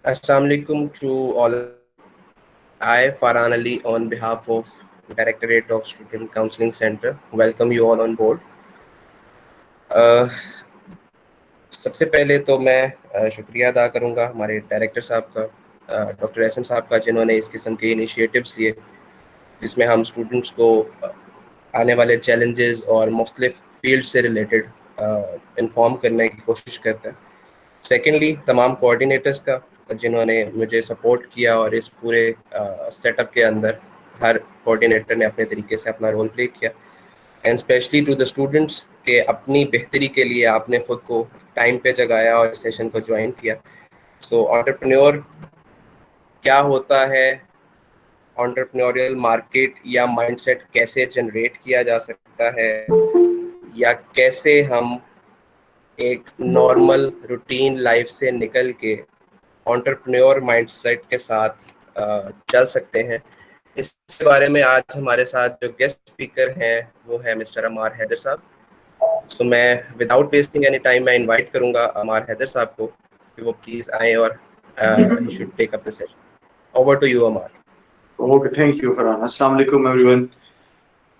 Assalamualaikum to all. I, Farhan Ali, on behalf of Directorate of Student Counseling Center, welcome you all on board. Uh, सबसे पहले तो मैं शुक्रिया अदा करूंगा हमारे डायरेक्टर साहब का, डॉक्टर एहसन साहब का, जिन्होंने इस किस्म के इनिशिएटिव्स लिए जिसमें हम स्टूडेंट्स को आने वाले चैलेंजेस और मुख्तलिफ फील्ड से रिलेटेड इन्फॉर्म करने की कोशिश करते हैं। सेकेंडली तमाम कोऑर्डिनेटर्स का, जिन्होंने मुझे सपोर्ट किया और इस पूरे सेटअप के अंदर हर कोऑर्डिनेटर ने अपने तरीके से अपना रोल प्ले किया। And specially to the students के अपनी बेहतरी के लिए आपने खुद को टाइम पे जगाया और इस सेशन को ज्वाइन किया। सो एंटरप्रेन्योर क्या होता है, एंटरप्रेन्योरियल मार्केट या माइंडसेट कैसे जनरेट किया जा सकता है, या कैसे हम एक नॉर्मल रूटीन लाइफ से निकल के एंटरप्रेन्योर माइंडसेट के साथ चल सकते हैं, इसके बारे में आज हमारे साथ जो गेस्ट स्पीकर हैं वो है मिस्टर अमार हैदर साहब। सो मैं विदाउट वेस्टिंग एनी टाइम मैं इनवाइट करूंगा अमार हैदर साहब को कि वो प्लीज आए और he should take up the session. Over to you Amar. Okay, thank you Farhan. अस्सलाम वालेकुम एवरीवन,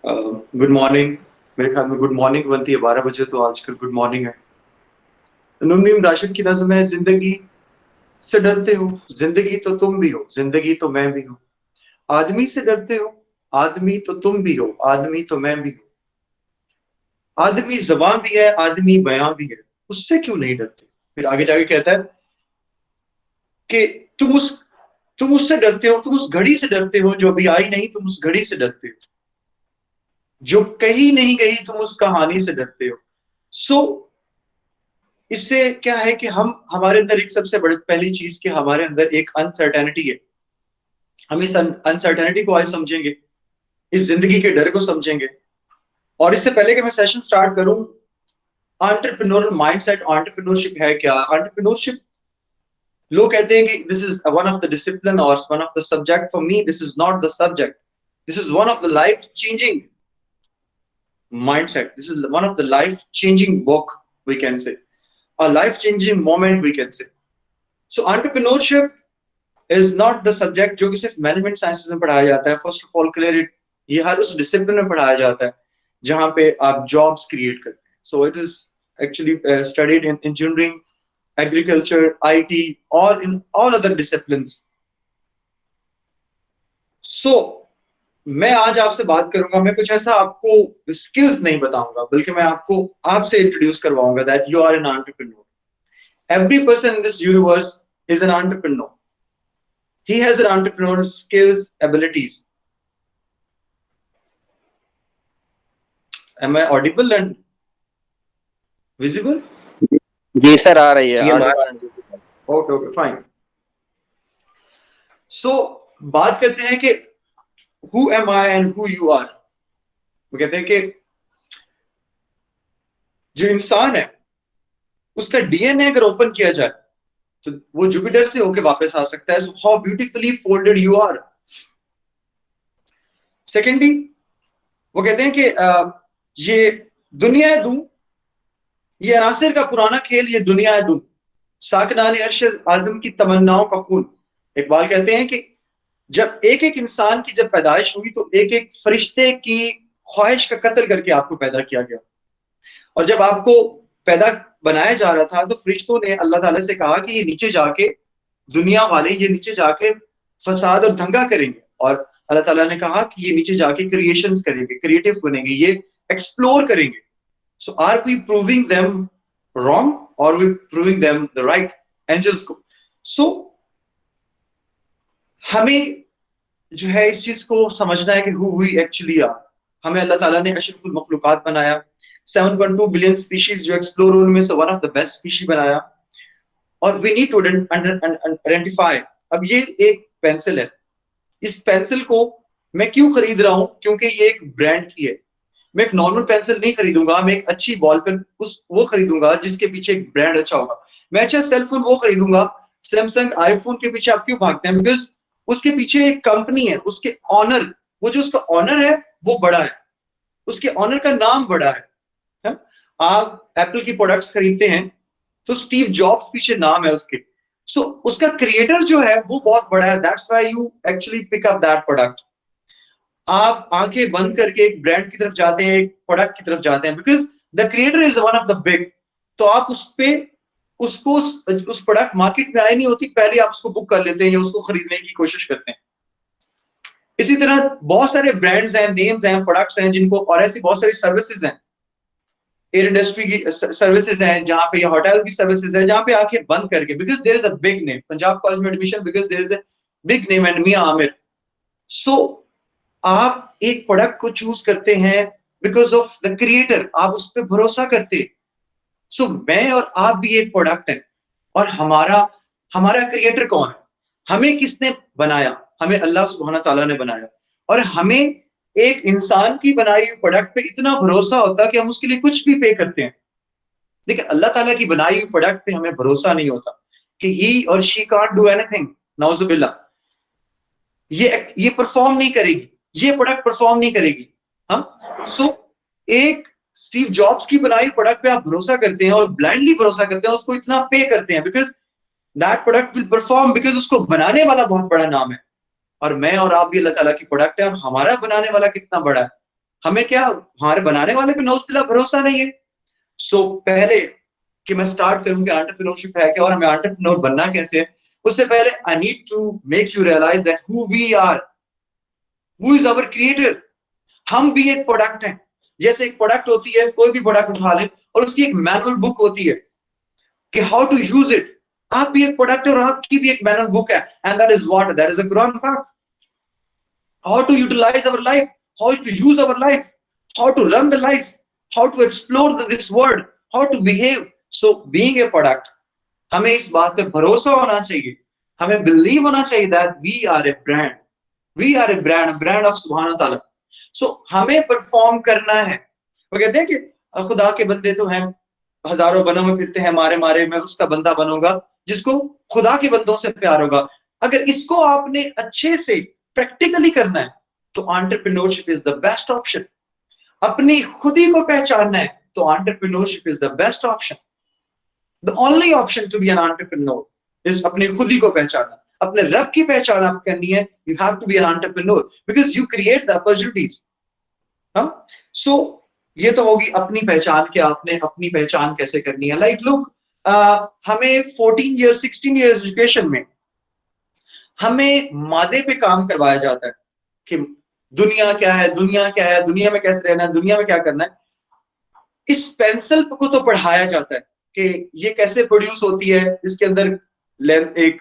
गुड मॉर्निंग। मेरे ख्याल में गुड मॉर्निंग बनती है 12 बजे, तो आजकल गुड मॉर्निंग है। नून राशिद की नज़्म है, जिंदगी से डरते हो, जिंदगी तो तुम भी हो, जिंदगी तो मैं भी हूँ। आदमी से डरते हो, आदमी तो तुम भी हो, आदमी तो मैं भी हूँ। आदमी ज़बान भी है, आदमी बयां भी है, उससे क्यों नहीं डरते। फिर आगे जाके कहता है कि तुम उससे डरते हो, तुम उस घड़ी से डरते हो जो अभी आई नहीं, तुम उस घड़ी से डरते हो जो कहीं नहीं गई, तुम उस कहानी से डरते हो। सो इससे क्या है कि हमारे अंदर एक सबसे बड़ी पहली चीज कि हमारे अंदर एक अनसर्टेनिटी है। हम इस अनसर्टेनिटी को आज समझेंगे, इस जिंदगी के डर को समझेंगे। और इससे पहले कि मैं सेशन स्टार्ट करूं, एंटरप्रेन्योरल माइंडसेट, एंटरप्रेन्योरशिप है क्या। एंटरप्रेन्योरशिप, लोग कहते हैं कि this is one of the discipline और one of the subject. For me this is not the subject, this is one of the life changing mindset. This is one of the life changing book, we can say, a life changing moment, we can say. So entrepreneurship is not the subject जो कि सिर्फ management sciences में पढ़ाया जाता है। First of all clear it, ये हर उस discipline में पढ़ाया जाता है जहां पे आप जॉब्स क्रिएट करते हैं। So it is actually studied in engineering, agriculture, IT और इन ऑल अदर डिसिप्लिन्स। सो मैं आज आपसे बात करूंगा, मैं कुछ ऐसा आपको स्किल्स नहीं बताऊंगा, बल्कि मैं आपसे इंट्रोड्यूस करवाऊंगा that you are an entrepreneur. Every person in this universe is an entrepreneur. He has an entrepreneur skills, abilities. Am I audible and visible? जी सर, आ रही है। Okay okay, fine. सो बात करते हैं कि who am I and who you are। वो कहते हैं कि जो इंसान है उसका डीएनए अगर ओपन किया जाए तो वो जुपिटर से होके वापस आ सकता है। So how beautifully folded you are. Secondly वो कहते हैं कि ये दुनिया है दूं, ये अनासिर का पुराना खेल, ये दुनिया है दूं, साकनान अर्श आजम की तमन्नाओं का खून। इकबाल कहते हैं कि जब एक एक इंसान की जब पैदाइश हुई तो एक एक फरिश्ते की ख्वाहिश का कत्ल करके आपको पैदा किया गया। और जब आपको पैदा बनाया जा रहा था तो फरिश्तों ने अल्लाह ताला से कहा कि ये नीचे जाके, दुनिया वाले ये नीचे जाके फसाद और दंगा करेंगे। और अल्लाह ताला ने कहा कि ये नीचे जाके क्रिएशंस करेंगे, क्रिएटिव बनेंगे, ये एक्सप्लोर करेंगे। So are we proving them wrong और we proving them the right, angels को। सो हमें जो है इस चीज को समझना है कि who we actually are। हमें अल्लाह ताला ने अशरफुल मखलूकात बनाया, 7.2 बिलियन स्पीशीज जो एक्सप्लोर उनमें से one of the best species बनाया। और वी नीड टू आइडेंटिफाई। अब ये एक पेंसिल है, इस पेंसिल को मैं क्यों खरीद रहा हूं, क्योंकि ये एक ब्रांड की है। मैं एक नॉर्मल पेंसिल नहीं खरीदूंगा, मैं एक अच्छी बॉल पेन वो खरीदूंगा जिसके पीछे एक ब्रांड अच्छा होगा। मैं अच्छा सेलफोन वो खरीदूंगा, सैमसंग आईफोन के पीछे आप क्यों भागते हैं, बिकॉज उसके पीछे एक कंपनी है, उसके ऑनर, वो जो उसका ऑनर है वो बड़ा है, उसके ऑनर का नाम बड़ा है। आप एप्पल की प्रोडक्ट्स खरीदते हैं तो स्टीव जॉब्स पीछे नाम है उसके, सो उसका क्रिएटर जो है वो बहुत बड़ा है, that's why you actually pick up that product. आप आंखें बंद करके एक ब्रांड की तरफ जाते हैं, एक प्रोडक्ट की तरफ जाते हैं, because the creator is one of the big. तो आप उस प्रोडक्ट मार्केट में आई नहीं होती, पहले आप उसको बुक कर लेते हैं या उसको खरीदने की कोशिश करते हैं। इसी तरह बहुत सारे ब्रांड्स हैं, नेम्स हैं, प्रोडक्ट्स हैं जिनको, और ऐसी बहुत सारी सर्विसेज हैं, एयर इंडस्ट्री की सर्विसेज हैं जहां पे, या होटल की सर्विसेज है जहां पे आंखें बंद करके, because there is a big name, Punjab college में admission, because there is a big name and Mian Amir. So आप एक प्रोडक्ट को चूज करते हैं बिकॉज ऑफ द क्रिएटर, आप उस पर भरोसा करते हैं। सो मैं और आप भी एक प्रोडक्ट है, और हमारा हमारा क्रिएटर कौन है? हमें किसने बनाया? हमें अल्लाह सुब्हाना ताला ने बनाया, और हमें एक इंसान की बनाई हुई प्रोडक्ट पे इतना भरोसा होता है कि हम उसके लिए कुछ भी पे करते हैं। लेकिन अल्लाह ताला की बनाई हुई प्रोडक्ट पे हमें भरोसा नहीं होता कि ही और शी कांट डू एनीथिंग, नाउजुबिल्लाह, ये परफॉर्म नहीं करेगी, ये प्रोडक्ट परफॉर्म नहीं करेगी। हम सो एक स्टीव जॉब्स की बनाई प्रोडक्ट पे आप भरोसा करते हैं और ब्लाइंडली भरोसा करते हैं, उसको इतना पे करते हैं because that product will perform, because उसको बनाने वाला बहुत बड़ा नाम है। और मैं और आप भी अल्लाह ताला की प्रोडक्ट है, और हमारा बनाने वाला कितना बड़ा है, हमें क्या हमारे बनाने वाले पे नौज़बिल्लाह भरोसा नहीं है। सो पहले कि मैं स्टार्ट करूं कि एंटरप्रेन्योरशिप है क्या और हमें एंटरप्रेन्योर बनना कैसे है, उससे पहले I need to make you realize that who we are, who is our creator. हम भी एक प्रोडक्ट हैं। जैसे एक प्रोडक्ट होती है, कोई भी प्रोडक्ट उठा लें, और उसकी एक मैनुअल बुक होती है कि हाउ टू यूज इट। आप भी एक प्रोडक्ट है और आपकी भी एक मैनुअल बुक है, and that is what, that is a Quran Pak. How to utilise our life, how to use our life, how to run the life, how to explore this world, how to behave. So being a product, हमें इस बात पे भरोसा होना चाहिए, हमें believe होना चाहिए that we are a brand, we are a brand, brand of सुभान ताला। सो हमें परफॉर्म करना है। वो कहते हैं कि खुदा के बंदे तो हैं, हजारों बनों में फिरते हैं मारे मारे, मैं उसका बंदा बनूंगा जिसको खुदा के बंदों से प्यार होगा। अगर इसको आपने अच्छे से प्रैक्टिकली करना है तो entrepreneurship is the best option. अपनी खुद ही को पहचानना है तो entrepreneurship is the best option. The only option to be an entrepreneur is अपनी खुद ही को पहचानना, अपने रब की पहचान आप करनी है। You have to be an entrepreneur because you create the opportunities. हाँ, सो ये तो होगी अपनी पहचान, कि आपने अपनी पहचान कैसे करनी है। लाइक लुक, हमें 14 ईयर 16 ईयर्स एजुकेशन में हमें मादे पे काम करवाया जाता है कि दुनिया क्या है, दुनिया क्या है, दुनिया में कैसे रहना है, दुनिया में क्या करना है। इस पेंसिल को तो पढ़ाया जाता है कि ये कैसे प्रोड्यूस होती है, इसके अंदर लेंथ एक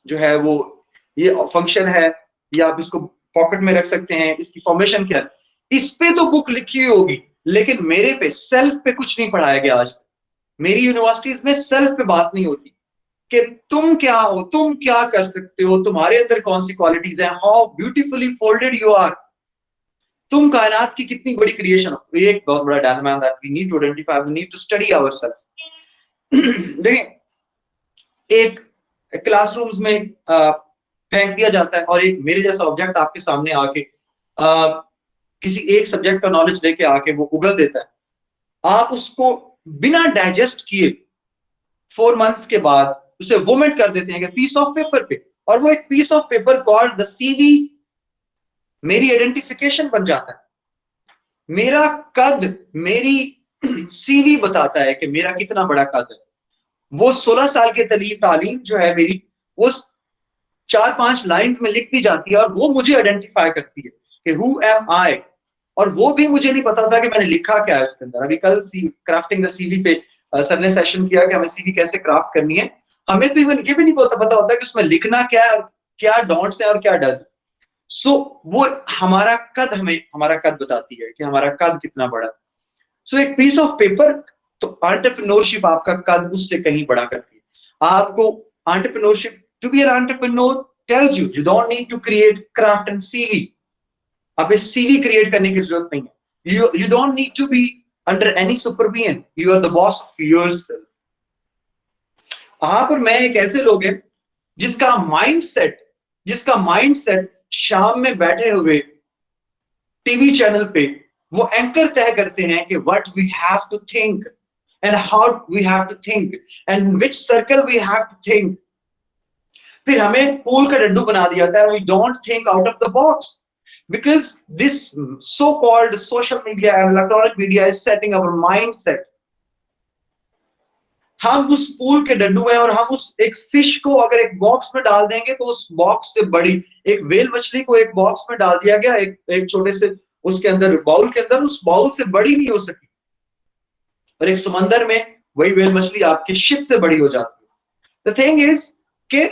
जो है वो ये फंक्शन है, या आप इसको पॉकेट में रख सकते हैं, इसकी फॉर्मेशन क्या है, इस पे तो बुक लिखी हुई होगी। लेकिन मेरे पे, सेल्फ पे कुछ नहीं पढ़ाया गया आज तक। मेरी यूनिवर्सिटीज में सेल्फ पे बात नहीं होती कि तुम क्या हो, तुम क्या कर सकते हो, तुम्हारे अंदर कौन सी क्वालिटीज हैं, how beautifully folded you are, तुम कायनात की कितनी बड़ी क्रिएशन हो। ये एक बहुत बड़ा dilemma that we need to identify, we need to study ourselves. देखिए, एक क्लासरूम्स में फेंक दिया जाता है, और एक मेरे जैसा ऑब्जेक्ट आपके सामने आके किसी एक सब्जेक्ट का नॉलेज लेके आके वो उगल देता है। आप उसको बिना डाइजेस्ट किए 4 मंथ्स के बाद उसे वोमिट कर देते हैं कि पीस ऑफ पेपर पे, और वो एक piece of paper called the CV मेरी आइडेंटिफिकेशन बन जाता है। मेरा कद मेरी सीवी बताता है कि मेरा कितना बड़ा कद है। वो 16 साल की तालीम जो है मेरी, वो 4-5 लाइंस में लिख दी जाती है, और वो मुझे आइडेंटिफाई करती है कि हु एम आई। और वो भी मुझे नहीं पता था कि मैंने लिखा क्या है उसके अंदर। अभी कल क्राफ्टिंग द सीवी पे सर ने सेशन किया कि हमें सीवी कैसे क्राफ्ट करनी है। हमें तो इवन ये भी नहीं पता होता कि उसमें लिखना क्या है, क्या डॉट्स है और क्या डज। सो वो हमारा कद, हमें हमारा कद बताती है कि हमारा कद कितना बड़ा है। सो एक पीस ऑफ पेपर, तो एंटरप्रेन्योरशिप आपका कद उससे कहीं बड़ा करती है आपको। Entrepreneurship, to be an entrepreneur tells you you don't need to create craft and CV. अब इस सीवी क्रिएट करने की जरूरत नहीं है। You don't need to be under any supervision, you are the boss of yourself. आप और मैं एक ऐसे लोग हैं जिसका माइंडसेट शाम में बैठे हुए टीवी चैनल पे वो एंकर तय करते हैं कि what we have to think and how we have to think and which circle we have to think. फिर हमें पूल का डड्डू बना दिया जाता है, we don't think out of the box because this so called social media and electronic media is setting our mindset. हम उस पूल के डड्डू में, और हम उस एक फिश को अगर एक बॉक्स में डाल देंगे तो उस बॉक्स से बड़ी, एक व्हेल मछली को एक बॉक्स में डाल दिया गया, एक छोटे से उसके अंदर बाउल के अंदर, उस बाउल से बड़ी नहीं हो सकी, और एक समंदर में वही व्हेल मछली आपकी शिप से बड़ी हो जाती है। द थिंग इज कि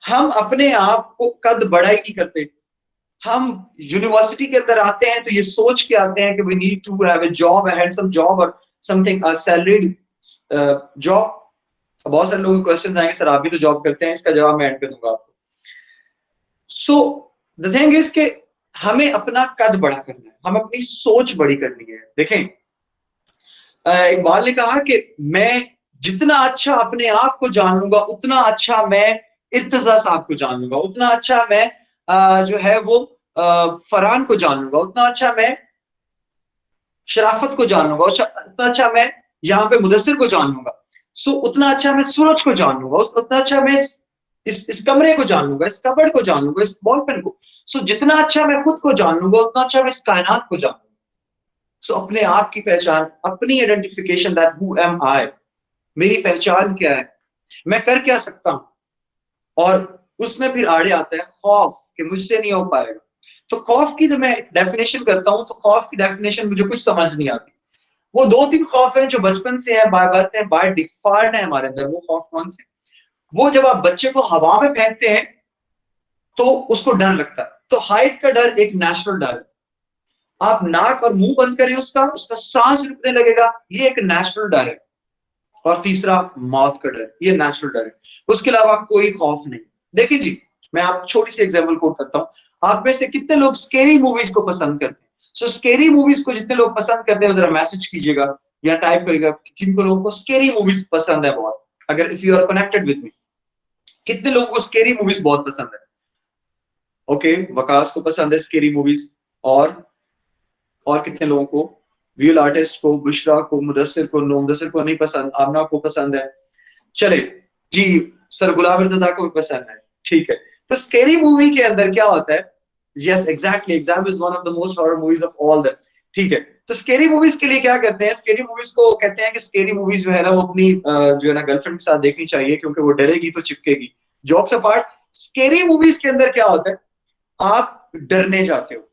हम अपने आप को कद बड़ा ही नहीं करते। हम यूनिवर्सिटी के अंदर आते हैं तो ये सोच के आते हैं कि we need to have a job, a handsome job और समथिंग सैलरीड जॉब। बहुत सारे लोगों के क्वेश्चन आएंगे, सर आप भी तो जॉब करते हैं, इसका जवाब मैं एंड पे दूंगा आपको। सो द थिंग इज कि हमें अपना कद बड़ा करना है, हम अपनी सोच बड़ी करनी है। देखें, इकबाल ने कहा कि मैं जितना अच्छा अपने आप को जान लूंगा उतना अच्छा मैं इर्तजा साहब को जान लूंगा, उतना अच्छा मैं जो है वो फरहान को जान लूंगा, उतना अच्छा मैं शराफत को जान लूंगा, उतना अच्छा मैं यहाँ पे मुदस्सिर को जान लूंगा। सो उतना अच्छा मैं सूरज को जान लूंगा, उतना अच्छा मैं इस कमरे को जान लूंगा, इस कबर्ड को जान लूंगा, इस बॉल पेन को। सो जितना अच्छा मैं खुद को जान लूंगा उतना अच्छा मैं इस कायनात को जान लूंगा। सो अपने आप की पहचान, अपनी आइडेंटिफिकेशन, दैट हु एम आई, मेरी पहचान क्या है, मैं कर क्या सकता हूं। और उसमें फिर आड़े आता है खौफ कि मुझसे नहीं हो पाएगा। तो खौफ की जब मैं डेफिनेशन करता हूं तो खौफ की डेफिनेशन मुझे कुछ समझ नहीं आती। वो दो तीन खौफ हैं जो बचपन से है, बाय बर्थ है, बाय डिफॉल्ट है हमारे अंदर। वो खौफ कौन से? वो जब आप बच्चे को हवा में फेंकते हैं तो उसको डर लगता है, तो हाइट का डर एक नेचुरल डर है। आप नाक और मुंह बंद करें उसका उसका सांस रुकने लगेगा, ये एक नेचुरल डर है। और तीसरा मौत का डर, ये नेचुरल डर है। उसके अलावा कोई खौफ नहीं। देखिए जी, मैं आप छोटी सी एग्जांपल कोट करता हूं। आप में से कितने लोग स्केरी मूवीज को पसंद करते हैं? सो स्केरी मूवीज को जितने लोग पसंद करते हैं जरा मैसेज कीजिएगा या टाइप करिएगा किनको लोगों को स्केरी मूवीज पसंद है बहुत। अगर if you are connected with me, कितने लोगों को स्केरी मूवीज बहुत पसंद है? ओके, वकास को पसंद है स्केरी मूवीज। और कितने लोगों को? विजुअल आर्टिस्ट को, बुशरा को, मुदस्सिर को, मुदस्सिर को नहीं पसंद, आमना को पसंद है। चले जी, सर गुलाम इर्तजा को भी पसंद है, ठीक है। तो स्केरी मूवी के अंदर क्या होता है? Yes exactly, exam is one of the most horror movies of all that, ठीक है। तो स्केरी मूवीज के लिए क्या करते हैं? स्केरी मूवीज को कहते हैं कि स्केरी मूवीज जो है ना वो अपनी जो है ना गर्लफ्रेंड के साथ देखनी चाहिए क्योंकि वो डरेगी तो चिपकेगी। जोक्स अपार्ट, स्केरी मूवीज के अंदर क्या होता है? आप डरने जाते हो,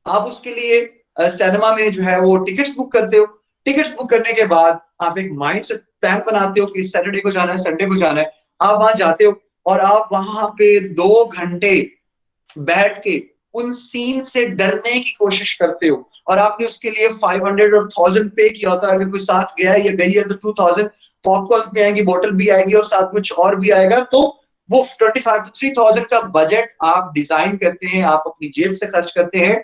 आप उसके लिए सिनेमा में जो है वो टिकट्स बुक करते हो। टिकट्स बुक करने के बाद आप एक माइंड से प्लान बनाते हो कि सैटरडे को जाना है, संडे को जाना है। आप वहां जाते हो और आप वहां पे 2 घंटे बैठ के उन सीन से डरने की कोशिश करते हो। और आपने उसके लिए 500 और 1000 पे किया होता है। अगर कोई साथ गया है या गई है तो 2000 पॉपकॉर्न भी आएंगी, बोतल भी आएगी और साथ कुछ और भी आएगा। तो वो 25 to 3000 का बजट आप डिजाइन करते हैं, आप अपनी जेब से खर्च करते हैं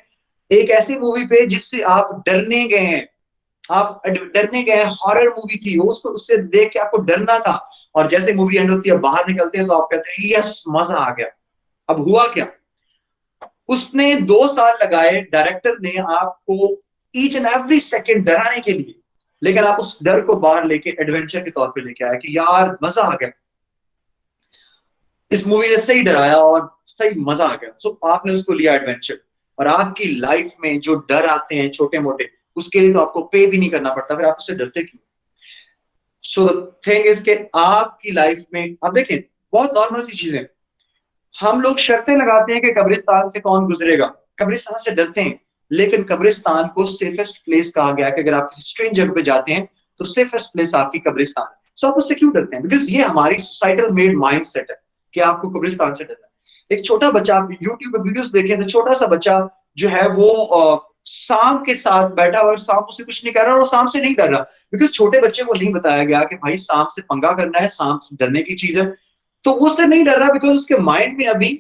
एक ऐसी मूवी पे जिससे आप डरने गए हैं। आप डरने गए हैं, हॉरर मूवी थी वो, उसको उससे देख के आपको डरना था। और जैसे मूवी एंड होती है, बाहर निकलते हैं तो आप कहते हैं यस मजा आ गया। अब हुआ क्या? उसने 2 साल लगाए डायरेक्टर ने आपको ईच एंड एवरी सेकेंड डराने के लिए, लेकिन आप उस डर को बाहर लेके एडवेंचर के तौर पे लेके आए कि यार मजा आ गया, इस मूवी ने सही डराया और सही मजा आ गया। सो आपने उसको लिया एडवेंचर। और आपकी लाइफ में जो डर आते हैं छोटे मोटे, उसके लिए तो आपको पे भी नहीं करना पड़ता, फिर आप उससे डरते क्यों? सो द थिंग इज के आपकी लाइफ में अब देखें, बहुत नॉर्मल सी चीजें, हम लोग शर्तें लगाते हैं कि कब्रिस्तान से कौन गुजरेगा, कब्रिस्तान से डरते हैं। लेकिन कब्रिस्तान को सेफेस्ट प्लेस कहा गया कि अगर आप किसी स्ट्रेंज जगह पे जाते हैं तो सेफेस्ट प्लेस आपकी कब्रिस्तान है। सो आप उससे क्यों डरते हैं? बिकॉज ये हमारी सोसाइटल मेड माइंड सेट है कि आपको कब्रिस्तान से डरना है। एक छोटा बच्चा, आप यूट्यूब पे वीडियोस देखें तो छोटा सा बच्चा जो है वो सांप के साथ बैठा हुआ, सांप उसे कुछ नहीं कर रहा और वो सांप से नहीं डर रहा, बिकॉज छोटे बच्चे को नहीं बताया गया कि भाई सांप से पंगा करना है, सांप डरने की चीज है। तो वो उससे नहीं डर रहा बिकॉज उसके माइंड में अभी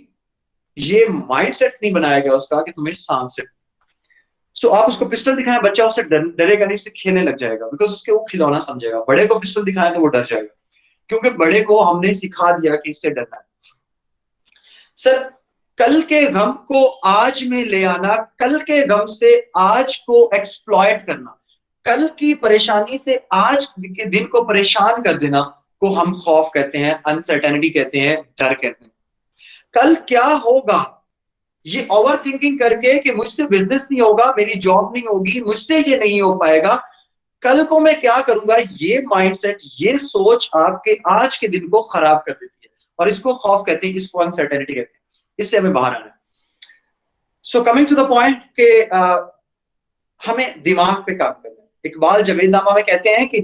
ये माइंडसेट नहीं बनाया गया उसका कि तुम्हें सांप से। सो आप उसको पिस्टल दिखाएं, बच्चा उससे डरेगा नहीं, उससे खेलने लग जाएगा बिकॉज उसके वो खिलौना समझेगा। बड़े को पिस्टल दिखाएं तो वो डर जाएगा क्योंकि बड़े को हमने सिखा दिया कि इससे डरना है। सर, कल के गम को आज में ले आना, कल के गम से आज को एक्सप्लॉइट करना, कल की परेशानी से आज के दिन को परेशान कर देना को हम खौफ कहते हैं, अनसर्टेनिटी कहते हैं, डर कहते हैं। कल क्या होगा, ये ओवर थिंकिंग करके कि मुझसे बिजनेस नहीं होगा, मेरी जॉब नहीं होगी, मुझसे ये नहीं हो पाएगा, कल को मैं क्या करूंगा, ये माइंडसेट, ये सोच आपके आज के दिन को खराब कर देती है। और इसको खौफ कहते हैं, इसको अनसर्टेनिटी कहते हैं। इससे हमें बाहर आना है। So coming to the point के हमें दिमाग पे काम करना है। इकबाल जावेदनामा में कहते हैं कि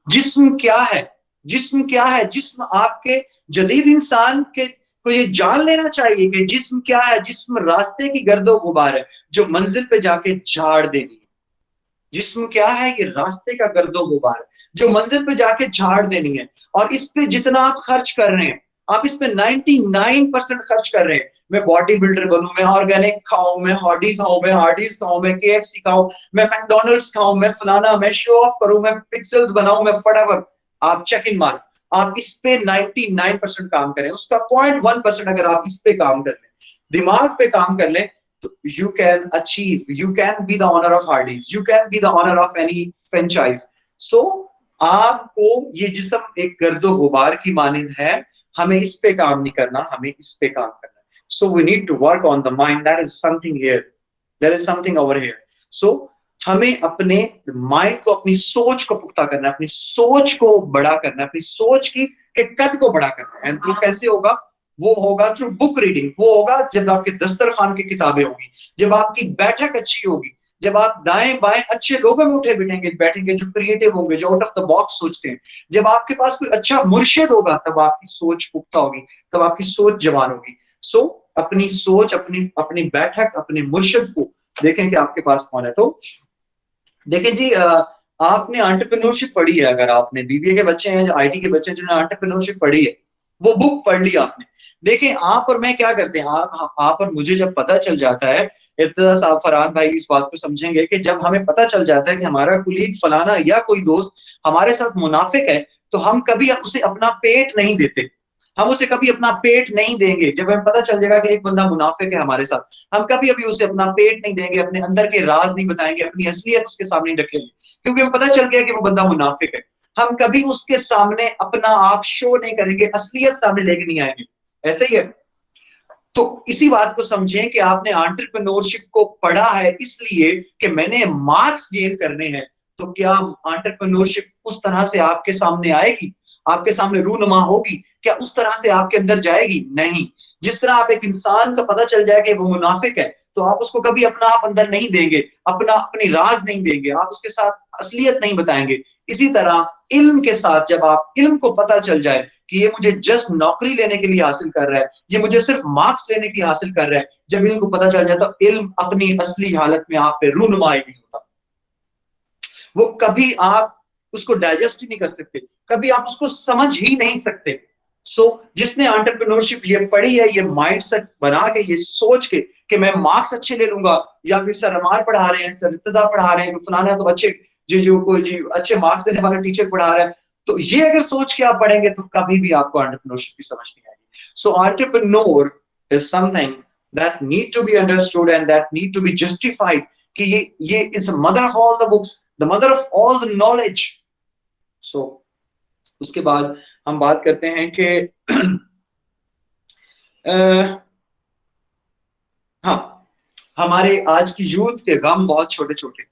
जिस्म क्या है, जिस्म क्या है, जिस्म आपके जदीद इंसान के को ये जान लेना चाहिए कि जिस्म क्या है। जिस्म रास्ते की गर्दो गुबार है जो मंजिल पे जाके झाड़ देनी है। जिस्म क्या है, ये रास्ते का गर्दो गुबार है जो मंजिल पे जाके झाड़ देनी है। और इस पे जितना आप खर्च कर रहे हैं, आप इस पे 99% खर्च कर रहे हैं। मैं बॉडी बिल्डर बनूं, मैं ऑर्गेनिक खाऊं, मैं हॉडी खाऊं, मैं हार्डीज खाऊं, मैं KFC खाऊं, मैं मैकडोनल्ड्स खाऊं, मैं फलाना, मैं शो ऑफ करूं, मैं पिक्सल्स बनाऊं, मैं फटाफट, आप चेक इन मार, आप इस पे 99% काम करें। उसका 0.1% अगर आप इस पे काम कर लें, दिमाग पे काम कर लें, you can achieve, you can be the owner of Hardee's, you can be the owner of any franchise. So आपको ये जिस्म एक गर्दो गुबार की मानिंद है, हमें इस पे काम नहीं करना, हमें इस पे काम करना है। So we need to work on the mind, that is something here, there is something over here. So हमें अपने माइंड को, अपनी सोच को पुख्ता करना है, अपनी सोच को बड़ा करना है, अपनी सोच की के कद को बड़ा करना है। एंड थ्रू कैसे होगा, वो होगा थ्रू बुक रीडिंग। वो होगा जब आपके दस्तरखान की किताबें होगी, जब आपकी बैठक अच्छी होगी, जब आप दाएं बाएं अच्छे लोगों में उठे बैठेंगे जो क्रिएटिव होंगे, जो आउट ऑफ द बॉक्स सोचते हैं। जब आपके पास कोई अच्छा मुर्शिद होगा, तब आपकी सोच पुख्ता होगी, तब आपकी सोच जवान होगी। सो अपनी सोच, अपनी अपनी बैठक, अपने मुर्शिद को देखें कि आपके पास कौन है। तो देखें जी, आपने एंटरप्रेन्योरशिप पढ़ी है, अगर आपने BBA के बच्चे हैं, IT के बच्चे हैं जिन्होंने एंटरप्रेन्योरशिप पढ़ी है, वो बुक पढ़ ली आपने। देखें आप और मैं क्या करते हैं, आप और मुझे जब पता चल जाता है, इर्तजा साहब, फरहान भाई इस बात को समझेंगे कि जब हमें पता चल जाता है कि हमारा कुलीग फलाना या कोई दोस्त हमारे साथ मुनाफिक है, तो हम कभी उसे अपना पेट नहीं देते, हम उसे कभी अपना पेट नहीं देंगे। जब हमें पता चल जाएगा कि एक बंदा मुनाफिक है हमारे साथ, हम कभी अभी उसे अपना पेट नहीं देंगे, अपने अंदर के राज नहीं बताएंगे, अपनी असलियत उसके सामने नहीं रखेंगे, क्योंकि हमें पता चल गया कि वो बंदा मुनाफिक है। हम कभी उसके सामने अपना आप शो नहीं करेंगे, असलियत सामने लेके नहीं आएंगे। ऐसे ही है। तो इसी बात को समझें कि आपने एंटरप्रेन्योरशिप को पढ़ा है इसलिए कि मैंने मार्क्स गेन करने हैं। तो क्या एंटरप्रेन्योरशिप उस तरह से आपके सामने आएगी, आपके सामने रूनुमा होगी, क्या उस तरह से आपके अंदर जाएगी? नहीं। जिस तरह आप एक इंसान का पता चल जाए कि वो मुनाफिक है, तो आप उसको कभी अपना आप अंदर नहीं देंगे, अपनी राज नहीं देंगे, आप उसके साथ असलियत नहीं बताएंगे। इसी तरह इल्म के साथ, जब आप इल्म को पता चल जाए कि ये मुझे जस्ट नौकरी लेने के लिए हासिल कर रहा है, ये मुझे सिर्फ मार्क्स लेने के लिए हासिल कर रहा है, जब इल्म को पता चल जाए, तो इल्म अपनी असली हालत में आप पे रूनुमाई नहीं होता। वो कभी आप उसको डाइजेस्ट ही नहीं कर सकते, कभी आप उसको समझ ही नहीं सकते। सो जिसने एंटरप्रेन्योरशिप ये पढ़ी है, ये माइंडसेट बना के, ये सोच के कि मैं मार्क्स अच्छे ले लूंगा, या फिर सर अमार पढ़ा रहे हैं, सर इर्तजा पढ़ा रहे हैं, फलाना तो अच्छे जो कोई जी अच्छे मार्क्स देने वाले टीचर पढ़ा रहा है, तो ये अगर सोच के आप पढ़ेंगे तो कभी भी आपको एंटरप्रेन्योरशिप की समझ नहीं आएगी। So entrepreneur is something that need to be understood and that need to be justified कि ये is the mother of all the books, the mother of all the knowledge. So उसके बाद हम बात करते हैं कि हाँ, हमारे आज की यूथ के गम बहुत छोटे छोटे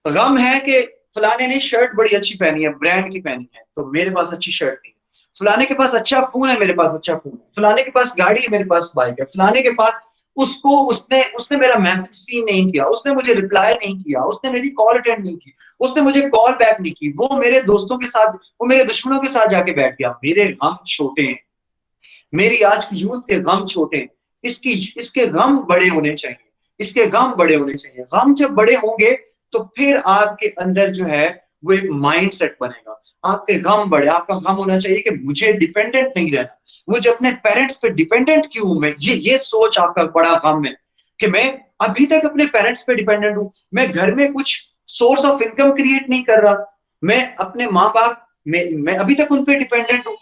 गम है कि फलाने ने शर्ट बड़ी अच्छी पहनी है, ब्रांड की पहनी है, तो मेरे पास अच्छी शर्ट नहीं है। फलाने के पास अच्छा फोन है, मेरे पास अच्छा फोन है। फलाने के पास गाड़ी है, मेरे पास बाइक है। फलाने के पास उसने मेरा मैसेज सीन नहीं किया, उसने मुझे रिप्लाई नहीं किया, उसने मेरी कॉल अटेंड नहीं की, उसने मुझे कॉल बैक नहीं की, वो मेरे दोस्तों के साथ, वो मेरे दुश्मनों के साथ जाके बैठ गया। मेरे गम छोटे हैं, मेरी आज की यूथ के गम छोटे हैं। इसके गम बड़े होने चाहिए, इसके गम बड़े होने चाहिए। गम जब बड़े होंगे तो फिर आपके अंदर जो है वो एक माइंड सेट बनेगा। आपके गम बड़े, आपका गम होना चाहिए कि मुझे डिपेंडेंट नहीं रहना, मुझे अपने पेरेंट्स पे डिपेंडेंट क्यों हूं मैं, ये सोच आपका बड़ा गम है कि मैं अभी तक अपने पेरेंट्स पे डिपेंडेंट हूं, मैं घर में कुछ सोर्स ऑफ इनकम क्रिएट नहीं कर रहा, मैं अपने माँ बाप मैं अभी तक उन पे डिपेंडेंट हूं,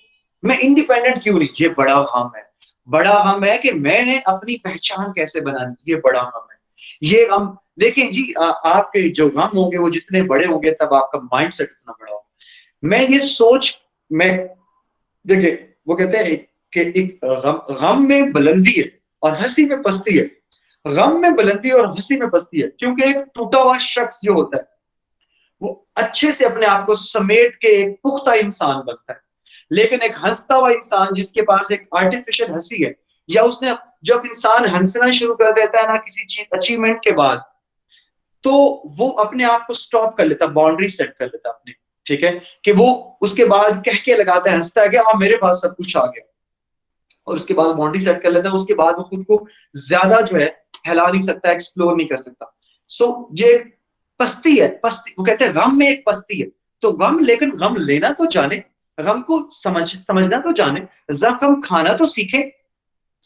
मैं इंडिपेंडेंट क्यों नहीं। ये बड़ा गम है, बड़ा गम है कि मैंने अपनी पहचान कैसे बनानी, ये बड़ा गम है। ये गम देखें जी, आपके जो गम होंगे वो जितने बड़े होंगे तब आपका माइंडसेट उतना बड़ा होगा। मैं ये सोच, मैं देखिए वो कहते हैं कि एक गम में बुलंदी है और हंसी में पस्ती है। गम में बुलंदी और हंसी में पस्ती है, क्योंकि एक टूटा हुआ शख्स जो होता है वो अच्छे से अपने आप को समेट के एक पुख्ता इंसान बनता है, लेकिन एक हंसता हुआ इंसान जिसके पास एक आर्टिफिशियल हंसी है, या उसने जब इंसान हंसना शुरू कर देता है ना किसी चीज अचीवमेंट के बाद, तो वो अपने आप को स्टॉप कर लेता, बाउंड्री सेट कर लेता अपने, ठीक है, कि वो उसके बाद कह के लगाता है, हंसता है कि हाँ मेरे पास सब कुछ आ गया, और उसके बाद बाउंड्री सेट कर लेता है। उसके बाद वो खुद को ज्यादा जो है फैला नहीं सकता, एक्सप्लोर नहीं कर सकता। सो ये पस्ती है, पस्ती, वो कहते हैं गम में एक पस्ती है। तो गम, लेकिन गम लेना तो जाने, गम को समझना तो जाने, जख्म खाना तो सीखे।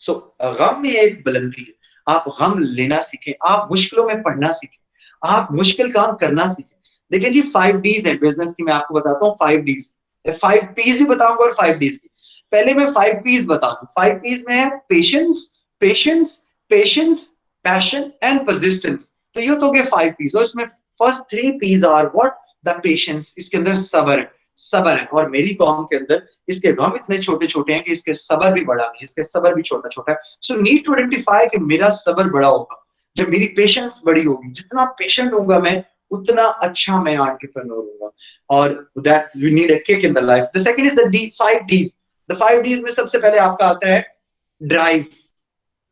सो गम में एक बुलंदी है, आप गम लेना सीखें, आप मुश्किलों में पढ़ना सीखें, आप मुश्किल काम करना सीखें। देखिए जी 5 Ds है बिजनेस की, मैं आपको बताता हूँ 5 Ds, 5 Ps भी बताऊंगा और 5 Ds की। पहले मैं 5 Ps बता दूं। 5 Ps में है patience, patience, patience, passion and persistence. तो ये तो हो गए 5 Ps, और इसमें first 3 Ps are what, the patience, इसके अंदर सब्र है, सब्र है। और मेरी कौम के अंदर इसके गम इतने छोटे छोटे हैं कि इसके सब्र भी बड़ा नहीं, इसके सब्र भी छोटा छोटा है। सो नीड टू आइडेंटिफाई कि मेरा सब्र बड़ा होगा जब मेरी पेशेंस बड़ी होगी। जितना पेशेंट होगा मैं, उतना अच्छा मैं एंटरप्रेन्योर होगा। और that you need a kick in the life. The second is the 5 Ds। The 5 Ds में सबसे पहले आपका आता है ड्राइव।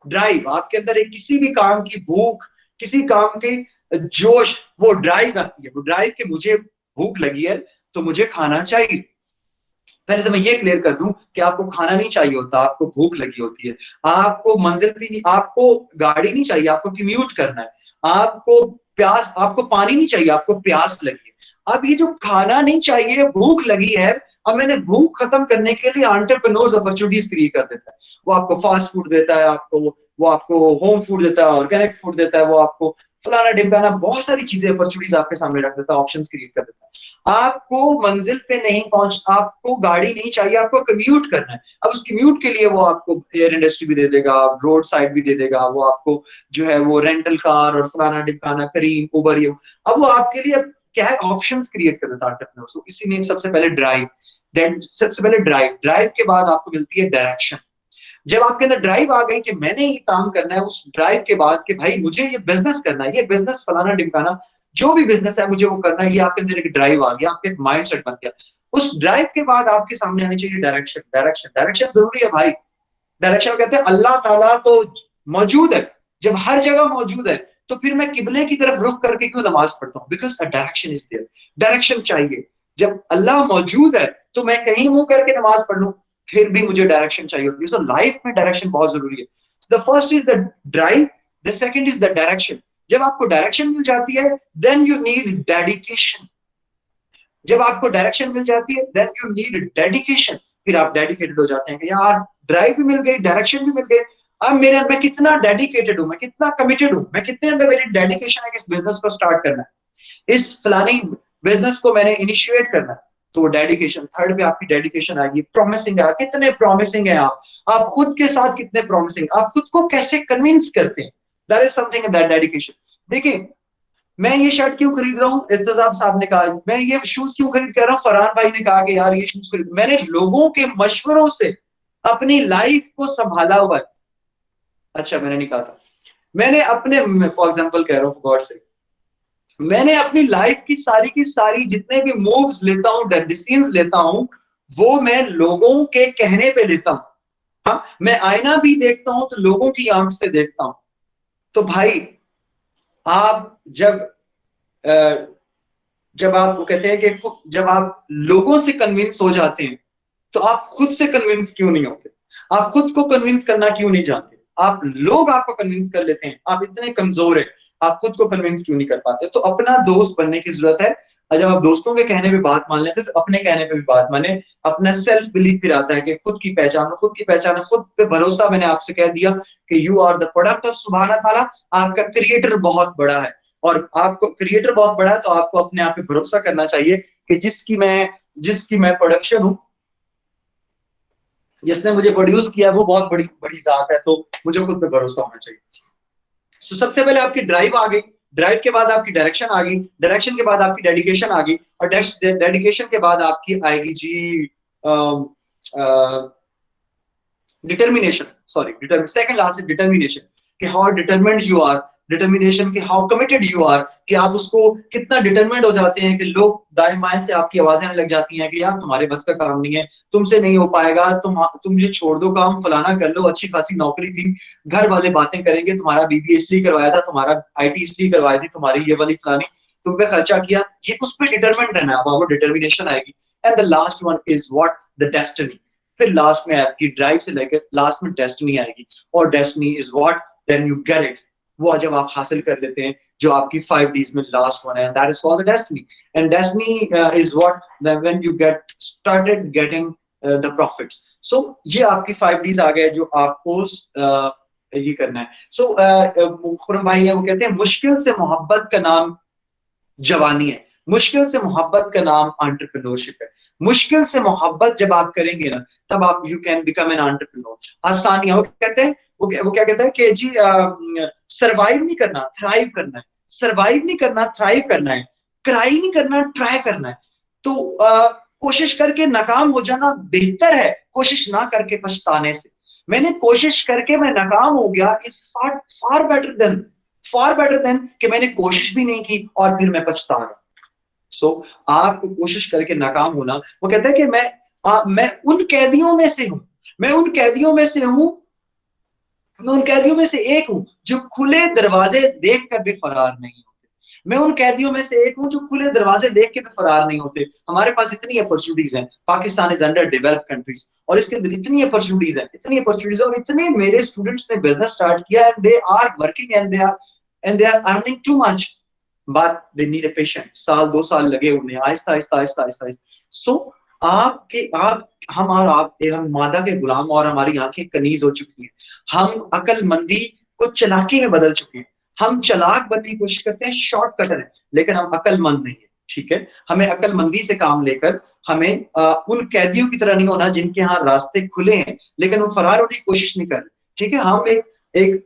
ड्राइव, आपके अंदर एक किसी भी काम की भूख, किसी काम की जोश, वो ड्राइव आती है। वो ड्राइव कि मुझे भूख लगी है तो मुझे खाना चाहिए। पहले तो मैं ये क्लियर कर दूं कि आपको खाना नहीं चाहिए होता, आपको भूख लगी होती है। आपको मंजिल भी नहीं, आपको गाड़ी नहीं चाहिए, आपको कम्यूट करना है। आपको प्यास, आपको पानी नहीं चाहिए, आपको प्यास लगी है। अब ये जो खाना नहीं चाहिए, भूख लगी है, अब मैंने भूख खत्म करने के लिए एंटरप्रेन्योर्स अपॉर्चुनिटीज क्रिएट कर देता है। वो आपको फास्ट फूड देता है, आपको वो आपको होम फूड देता है, ऑर्गेनिक फूड देता है, वो आपको फलाना ढिमकाना बहुत सारी चीजें, अपॉर्चुनिटीज आपके सामने रख देता है, ऑप्शंस क्रिएट कर देता है। आपको मंजिल पे नहीं पहुंच, आपको गाड़ी नहीं चाहिए, आपको कम्यूट करना है। अब उस कम्यूट के लिए वो आपको एयर इंडस्ट्री भी दे देगा, रोड साइड भी दे देगा, वो आपको जो है वो रेंटल कार और फलाना ढिमकाना, करीम, उबर, ये अब वो आपके लिए क्या है, ऑप्शंस क्रिएट कर देता है। सो इसीलिए सबसे पहले ड्राइव, सबसे पहले ड्राइव, ड्राइव के बाद आपको मिलती है डायरेक्शन। जब आपके अंदर ड्राइव आ गई कि मैंने ये काम करना है, उस ड्राइव के बाद कि भाई मुझे ये बिजनेस करना है, ये बिजनेस फलाना ढिमकाना, जो भी बिजनेस है मुझे वो करना है, ये आपके अंदर एक ड्राइव आ गया, आपके एक माइंड सेट बन गया। उस ड्राइव के बाद आपके सामने आनी चाहिए डायरेक्शन। डायरेक्शन, डायरेक्शन जरूरी है भाई। डायरेक्शन कहते हैं अल्लाह ताला तो मौजूद है, जब हर जगह मौजूद है तो फिर मैं किबले की तरफ रुख करके क्यों नमाज पढ़ता हूँ? Because a direction is there, direction चाहिए। जब अल्लाह मौजूद है तो मैं कहीं मुंह करके नमाज पढ़ लूं, फिर भी मुझे डायरेक्शन चाहिए होती है। सो लाइफ में डायरेक्शन बहुत जरूरी है। The first is the drive, the second is the direction. जब आपको डायरेक्शन मिल जाती है, देन यू नीड डेडिकेशन। जब आपको डायरेक्शन मिल जाती है, देन यू नीड डेडिकेशन। फिर आप डेडिकेटेड हो जाते हैं कि यार ड्राइव भी मिल गई, डायरेक्शन भी मिल गई, अब मेरे अंदर मैं कितना डेडिकेटेड हूं, मैं कितना कमिटेड हूं, मैं कितने अंदर मेरी डेडिकेशन है कि इस बिजनेस को स्टार्ट करना है, इस फलानी बिजनेस को मैंने इनिशिएट करना है। तो वो डेडिकेशन, थर्ड पे आपकी डेडिकेशन आएगी। प्रॉमिसिंग है, कितने प्रॉमिसिंग है आप खुद के साथ कितने प्रॉमिसिंग, आप खुद को कैसे कन्विंस करते हैं, that is something in that dedication. देखिए मैं ये शर्ट क्यों खरीद रहा हूँ, इर्तजाब साहब ने कहा, मैं ये शूज क्यों खरीद कर रहा हूँ, फरहान भाई ने कहा कि यार ये शूज खरीद, मैंने लोगों के मशवरों से अपनी लाइफ को संभाला हुआ है। अच्छा मैंने नहीं कहा था, मैंने अपने, फॉर एग्जाम्पल कह रहा हूँ गॉड से, मैंने अपनी लाइफ की सारी जितने भी मूव्स लेता हूँ, डिसीजंस लेता हूँ, वो मैं लोगों के कहने पे लेता हूँ। हाँ, मैं आईना भी देखता हूँ तो लोगों की आंख से देखता हूँ। तो भाई आप जब आप वो कहते हैं कि जब आप लोगों से कन्विंस हो जाते हैं तो आप खुद से कन्विंस क्यों नहीं होते? आप खुद को कन्विंस करना क्यों नहीं जानते? आप लोग आपको कन्विंस कर लेते हैं, आप इतने कमजोर हैं, आप खुद को कन्विंस क्यों नहीं कर पाते? तो अपना दोस्त बनने की जरूरत है। और जब आप दोस्तों के कहने पे बात मान लेते हैं तो अपने कहने पे भी बात माने। अपना सेल्फ बिलीफ फिर आता है कि खुद की पहचान, खुद की पहचान, खुद पे भरोसा। मैंने आपसे कह दिया कि you are the product of सुभान ताला, आपका क्रिएटर बहुत बड़ा है, और आपको क्रिएटर बहुत बड़ा है तो आपको अपने आप पे भरोसा करना चाहिए कि जिसकी मैं प्रोडक्शन हूं, जिसने मुझे प्रोड्यूस किया वो बहुत बड़ी बड़ी जात है, तो मुझे खुद पे भरोसा होना चाहिए। तो सबसे पहले आपकी ड्राइव आ गई, ड्राइव के बाद आपकी डायरेक्शन आ गई, डायरेक्शन के बाद आपकी डेडिकेशन आ गई, और डेडिकेशन के बाद आपकी आएगी जी determination, second last is determination, कि how determined you are, determination कि हाउ कमिटेड यू आर, कि आप उसको कितना डिटरमिन्ड हो जाते हैं कि लोग दाएं बाएं से आपकी आवाजें आने लग जाती हैं कि यार तुम्हारे बस का काम नहीं है, तुमसे नहीं हो पाएगा, तुम ये छोड़ दो काम, फलाना कर लो, अच्छी खासी नौकरी थी, घर वाले बातें करेंगे, तुम्हारा बीबीए इसलिए करवाया था, तुम्हारा आईटी इसलिए करवाई थी, तुम्हारी ये वाली फलानी, तुम पे खर्चा किया, ये उस पर डिटरमिन्ड रहना है, आपको डिटर्मिनेशन आएगी। And the last one is what, the destiny. फिर लास्ट में आपकी ड्राइव से लेकर लास्ट में डेस्टिनी आएगी, और destiny is what, then you get it, वो जब आप हासिल कर लेते हैं जो आपकी 5Ds में लास्ट वन है, that is called the destiny. And destiny is what, when you get started getting the profits. So ये आपकी 5Ds आ गए जो आपको ये करना है। सो खुरम भाई है, वो कहते हैं मुश्किल से मोहब्बत का नाम जवानी है, मुश्किल से मोहब्बत का नाम एंटरप्रेन्योरशिप है। मुश्किल से मोहब्बत जब आप करेंगे ना, तब आप you can become an entrepreneur. आसानियां, वो कहते हैं, वो क्या कहता है कि जी सरवाइव नहीं करना, थ्राइव करना है, सरवाइव नहीं करना, थ्राइव करना है, क्राई नहीं करना, ट्राई करना है। तो कोशिश करके नाकाम हो जाना बेहतर है कोशिश ना करके पछताने से। मैंने कोशिश करके मैं नाकाम हो गया, is far far better than कि मैंने कोशिश भी नहीं की और फिर मैं पछता रहा। सो आपको कोशिश करके नाकाम होना, वो कहता है कि मैं उन कैदियों में से हूं, मैं उन कैदियों में से हूं, मैं उन कैदियों में से एक हूं जो खुले दरवाजे देख कर भी फरार नहीं होते। मैं उन कैदियों में से एक हूं जो खुले दरवाजे देख के भी फरार नहीं होते। हमारे पास इतनी अपॉर्चुनिटीज हैं, Pakistan is under developed countries, और इसके अंदर इतनी अपॉर्चुनिटीज हैं, इतनी अपॉर्चुनिटीज, और इतने मेरे स्टूडेंट्स ने बिजनेस स्टार्ट किया, and they are working and they are earning too much, but they need a patient. साल 2 साल लगे उन्हें, आहिस्ता आहिस्ता आहिस्ता आहिस्ता। सो आप हम और आप, हम मादा के गुलाम और हमारी आंखें कनीज हो चुकी हैं। हम अकलमंदी को चालाकी में बदल चुके हैं। हम चालाक बनने की कोशिश करते हैं, शॉर्टकटर है, लेकिन हम अकलमंद नहीं है। ठीक है, हमें अकलमंदी से काम लेकर हमें उन कैदियों की तरह नहीं होना जिनके यहाँ रास्ते खुले हैं लेकिन वो फरार होने की कोशिश नहीं कर रहे। ठीक है, हम एक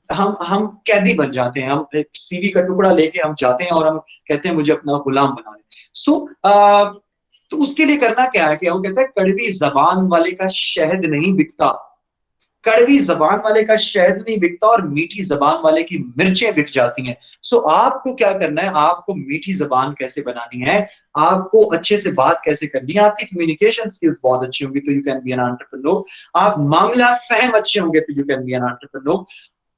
हम कैदी बन जाते हैं, हम एक सीवी का टुकड़ा लेके हम जाते हैं और हम कहते हैं मुझे अपना गुलाम बना ले। सो तो उसके लिए करना क्या है कि वो कहता है कड़वी जबान वाले का शहद नहीं बिकता, कड़वी जबान वाले का शहद नहीं बिकता, और मीठी जबान वाले की मिर्चें बिक जाती हैं। सो आपको क्या करना है, आपको मीठी जबान कैसे बनानी है, आपको अच्छे से बात कैसे करनी है, आपकी कम्युनिकेशन स्किल्स बहुत अच्छी होंगी तो you can be an entrepreneur, आप मामला फहम अच्छे होंगे तो you can be an entrepreneur,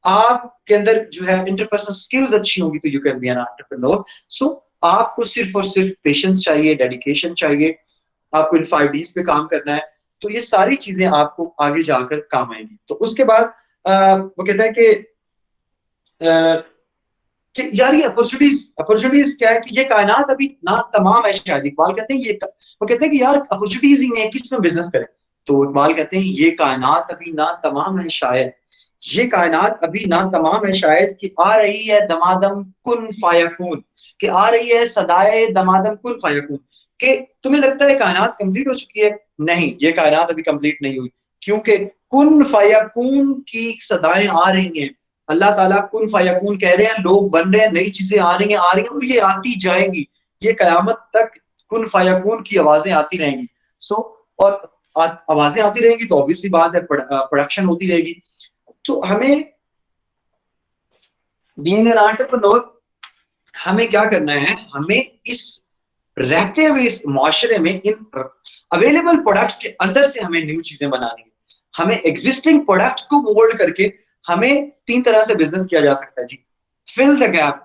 आपके अंदर जो है इंटरपर्सनल स्किल्स अच्छी होंगी तो you can be an entrepreneur. So आपको सिर्फ और सिर्फ पेशेंस चाहिए, डेडिकेशन चाहिए, आपको इन 5Ds पे काम करना है, तो ये सारी चीजें आपको आगे जाकर काम आएंगी। तो उसके बाद वो कहता है कि यार ये अपॉर्चुनिटीज क्या है कि ये कायनात अभी ना तमाम है शायद। इकबाल कहते हैं वो कहते हैं कि यार अपॉर्चुनिटीज ही नहीं है, किस में बिजनेस करें। तो इकबाल कहते हैं ये कायनात अभी ना तमाम है शायद, ये कायनात अभी ना तमाम है शायद, कि आ रही है दमादम कुन फायकून, कि आ रही है सदाए दमादम कुन फायकून। कि तुम्हें लगता है कायनात कंप्लीट हो चुकी है, नहीं, ये कायनात अभी कंप्लीट नहीं हुई, क्योंकि कुन फायकून की सदाएं आ रही हैं। अल्लाह ताला कुन फायकून कह रहे हैं, लोग बन रहे हैं, नई चीजें आ रही हैं और ये आती जाएंगी, ये कयामत तक कुन फायकून की आवाजें आती रहेंगी। सो और आवाजें आती रहेंगी तो ऑब्वियसली बात है प्रोडक्शन होती रहेगी। तो हमें बीइंग एन एंटरप्रेन्योर हमें क्या करना है, हमें इस रहते हुए इस माशरे में इन अवेलेबल प्रोडक्ट्स के अंदर से हमें न्यू चीजें बनानी है। हमें एग्जिस्टिंग प्रोडक्ट्स को मोल्ड करके हमें 3 तरह से बिजनेस किया जा सकता है जी। Fill the gap,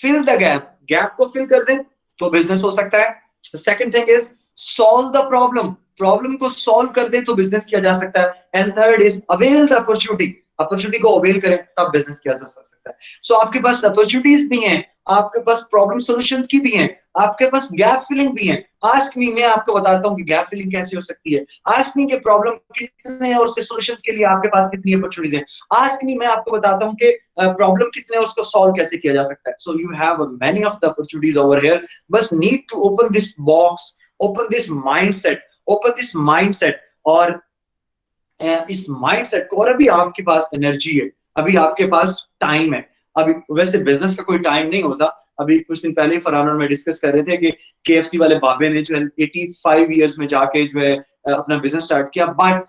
fill the gap, gap को फिल कर दें तो बिजनेस हो सकता है। Second thing is solve the problem, problem को सॉल्व कर दे तो बिजनेस किया जा सकता है। And third is avail the opportunity, opportunity को अवेल करें तब बिजनेस किया जा सकता है। सो आपके पास अपॉर्चुनिटीज भी हैं, आपके पास प्रॉब्लम सॉल्यूशंस की भी हैं, आपके पास गैप फिलिंग भी है। आस्क मी, मैं आपको बताता हूँ कि गैप फिलिंग कैसे हो सकती है। आस्क मी के प्रॉब्लम कितने हैं और उसके सॉल्यूशंस के लिए आपके पास कितनी अपॉर्चुनिटीज हैं। आस्क मी, मैं आपको बताता हूँ कि प्रॉब्लम कितने हैं, उसको सॉल्व कैसे किया जा सकता है। So you have many of the opportunities over here, बस need to open this box, open this mindset, open this mindset, और इस माइंडसेट को, और अभी आपके पास एनर्जी है, अभी आपके पास टाइम है। अभी वैसे बिजनेस का कोई टाइम नहीं होता। अभी कुछ दिन पहले फरहान और मैं डिस्कस कर रहे थे कि KFC वाले बाबे ने जो है 85 इयर्स में जाके जो है अपना बिजनेस स्टार्ट किया, बट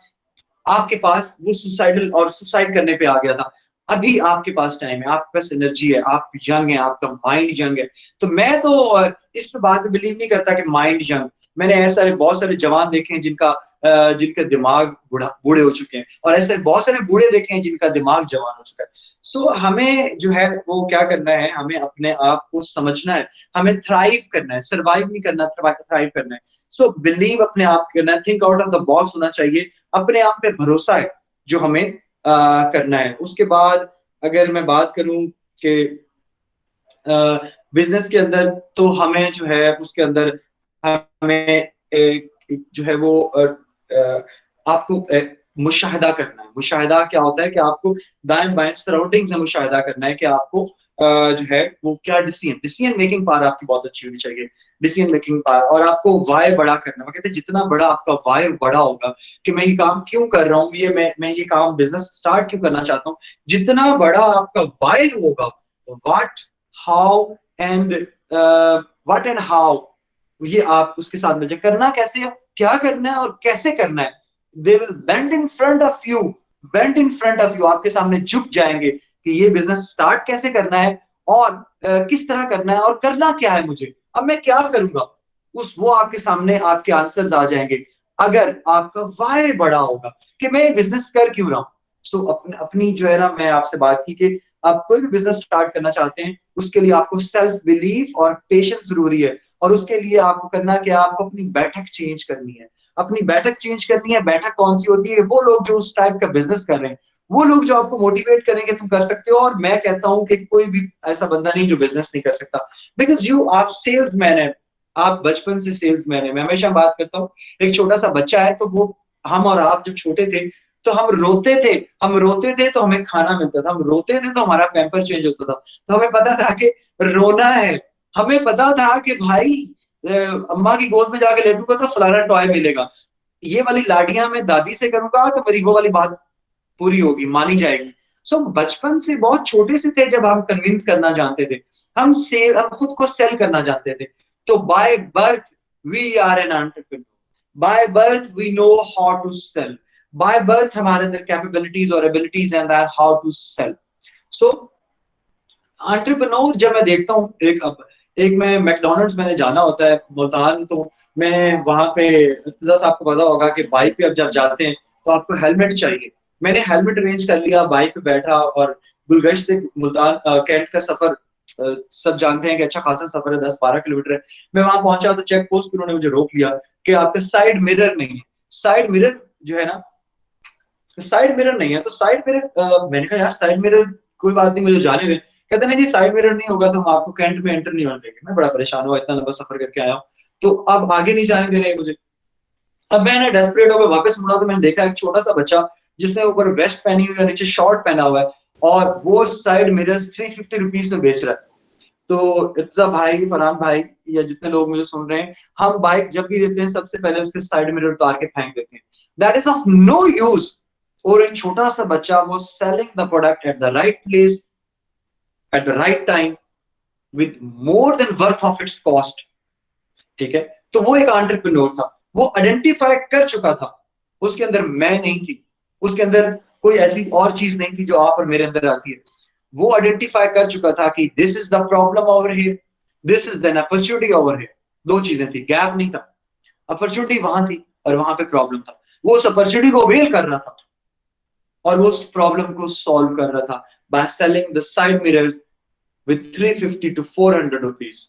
आपके पास वो सुसाइडल और सुसाइड करने पे आ गया था, अभी आपके पास टाइम है, आपके पास एनर्जी है, आप यंग है, आपका माइंड यंग है। तो मैं तो इस बात में बिलीव नहीं करता कि माइंड यंग, मैंने ऐसे बहुत सारे जवान देखे हैं जिनका दिमाग बूढ़े हो चुके हैं, और ऐसे बहुत सारे बूढ़े देखे हैं जिनका दिमाग जवान हो चुका है। सो हमें जो है वो क्या करना है, हमें अपने आप को समझना है, हमें थ्राइव करना है, सर्वाइव नहीं करना, थ्राइव करना है। सो बिलीव अपने आप करना है, think out of the box होना चाहिए, अपने आप पे भरोसा है जो हमें करना है। उसके बाद अगर मैं बात करूं कि बिजनेस के अंदर, तो हमें जो है उसके अंदर हमें जो है वो आपको मुशाहिदा करना है। मुशाहिदा क्या होता है कि आपको दाएं बाएं सराउंडिंग से मुशाहिदा करना है कि आपको जो है वो क्या डिसीजन मेकिंग पावर आपकी बहुत अच्छी होनी चाहिए, डिसीजन मेकिंग पावर। और आपको वाई बड़ा करना है, वो कहते हैं जितना बड़ा आपका वाई बड़ा होगा कि मैं ये काम क्यों कर रहा हूँ, ये मैं ये काम बिजनेस स्टार्ट क्यों करना चाहता हूँ, जितना बड़ा आपका वाई होगा, what how and what and how, ये आप उसके साथ में करना कैसे है, क्या करना है और कैसे करना है, they will bend in front of you, bend in front of you, आपके सामने झुक जाएंगे कि ये बिजनेस स्टार्ट कैसे करना है और किस तरह करना है और करना क्या है मुझे, अब मैं क्या करूंगा, वो आपके सामने आपके आंसर्स आ जाएंगे अगर आपका वाई बड़ा होगा कि मैं बिजनेस कर क्यों रहा हूं। तो अपनी जो है ना, मैं आपसे बात की कि आप कोई भी बिजनेस स्टार्ट करना चाहते हैं, उसके लिए आपको सेल्फ बिलीफ और पेशेंस जरूरी है। और उसके लिए आपको करना क्या, आपको अपनी बैठक चेंज करनी है, अपनी बैठक चेंज करनी है। बैठक कौन सी होती है, वो लोग जो उस टाइप का बिजनेस कर रहे हैं, वो लोग जो आपको मोटिवेट करेंगे तुम कर सकते हो। और मैं कहता हूं कि कोई भी ऐसा बंदा नहीं जो बिजनेस नहीं कर सकता, बिकॉज आप सेल्स मैन है, आप बचपन से सेल्स मैन है। मैं हमेशा बात करता हूँ, एक छोटा सा बच्चा है, तो वो हम और आप जब छोटे थे तो हम रोते थे तो हमें खाना मिलता था, हम रोते थे तो हमारा पैम्पर चेंज होता था, तो हमें पता था कि रोना है, हमें पता था कि भाई अम्मा की गोद में जाके लेटूंगा तो फलाना टॉय मिलेगा, ये वाली लाडियां मैं दादी से करूंगा तो मेरी वो वाली बात पूरी होगी, मानी जाएगी। बचपन से बहुत छोटे से थे जब हम कन्विंस करना जानते थे, हम खुद को सेल करना जानते थे। तो by birth we are an entrepreneur, by birth we know how to sell, by birth हमारे अंदर कैपेबिलिटीज और abilities and how to sell. So entrepreneur जब मैं देखता हूँ, एक मैं मैकडोनल्ड्स मैंने जाना होता है मुल्तान, तो मैं वहां पे, इर्तिज़ा आपको पता होगा कि बाइक पे अब जब जाते हैं तो आपको हेलमेट चाहिए। मैंने हेलमेट अरेंज कर लिया, बाइक पे बैठा, और गुलगश्त से मुल्तान कैंट का सफर सब जानते हैं कि अच्छा खासा सफर है, 10-12 किलोमीटर है। मैं वहां पहुंचा तो चेक पोस्ट पे उन्होंने मुझे रोक लिया कि आपका साइड मिरर नहीं है। साइड मिरर जो है ना, साइड मिरर नहीं है, तो साइड मिरर, मैंने कहा यार साइड मिरर कोई बात नहीं, मुझे जाने दें। कहते नहीं जी साइड मिरर नहीं होगा तो हम आपको कैंट में एंटर नहीं होने देंगे। मैं बड़ा परेशान हुआ, इतना लंबा सफर करके आया हूँ, तो अब आगे नहीं जाने दे रहे मुझे। अब मैंने डेस्परेट होकर वापस मुड़ा तो मैंने देखा एक छोटा सा बच्चा जिसने ऊपर वेस्ट पहनी हुई है, नीचे शॉर्ट पहना हुआ है, और वो साइड मिरर्स 350 रुपीज में बेच रहा है। तो इर्तिजा भाई, फरहान भाई, या जितने लोग मुझे सुन रहे हैं, हम बाइक जब भी लेते हैं सबसे पहले उसके साइड मिरर उतार के फेंक देते हैं, that is of no use. और एक छोटा सा बच्चा वो selling the product at the right place at the right time with more than worth of its cost, ठीक है। तो वो एक एंटरप्रेन्योर था, वो आइडेंटिफाई कर चुका था, उसके अंदर मैं नहीं थी, उसके अंदर कोई ऐसी और चीज नहीं थी जो आप और मेरे अंदर आती है। वो आइडेंटिफाई कर चुका था कि this is the problem over here, this is the opportunity over here. दो चीजें थी, गैप नहीं था, अपॉर्चुनिटी वहां थी और वहां पे प्रॉब्लम था। वो उस अपॉर्चुनिटी को अवेल कर रहा था और वो उस प्रॉब्लम को सॉल्व कर रहा था by selling the side mirrors with 350 to 400 rupees,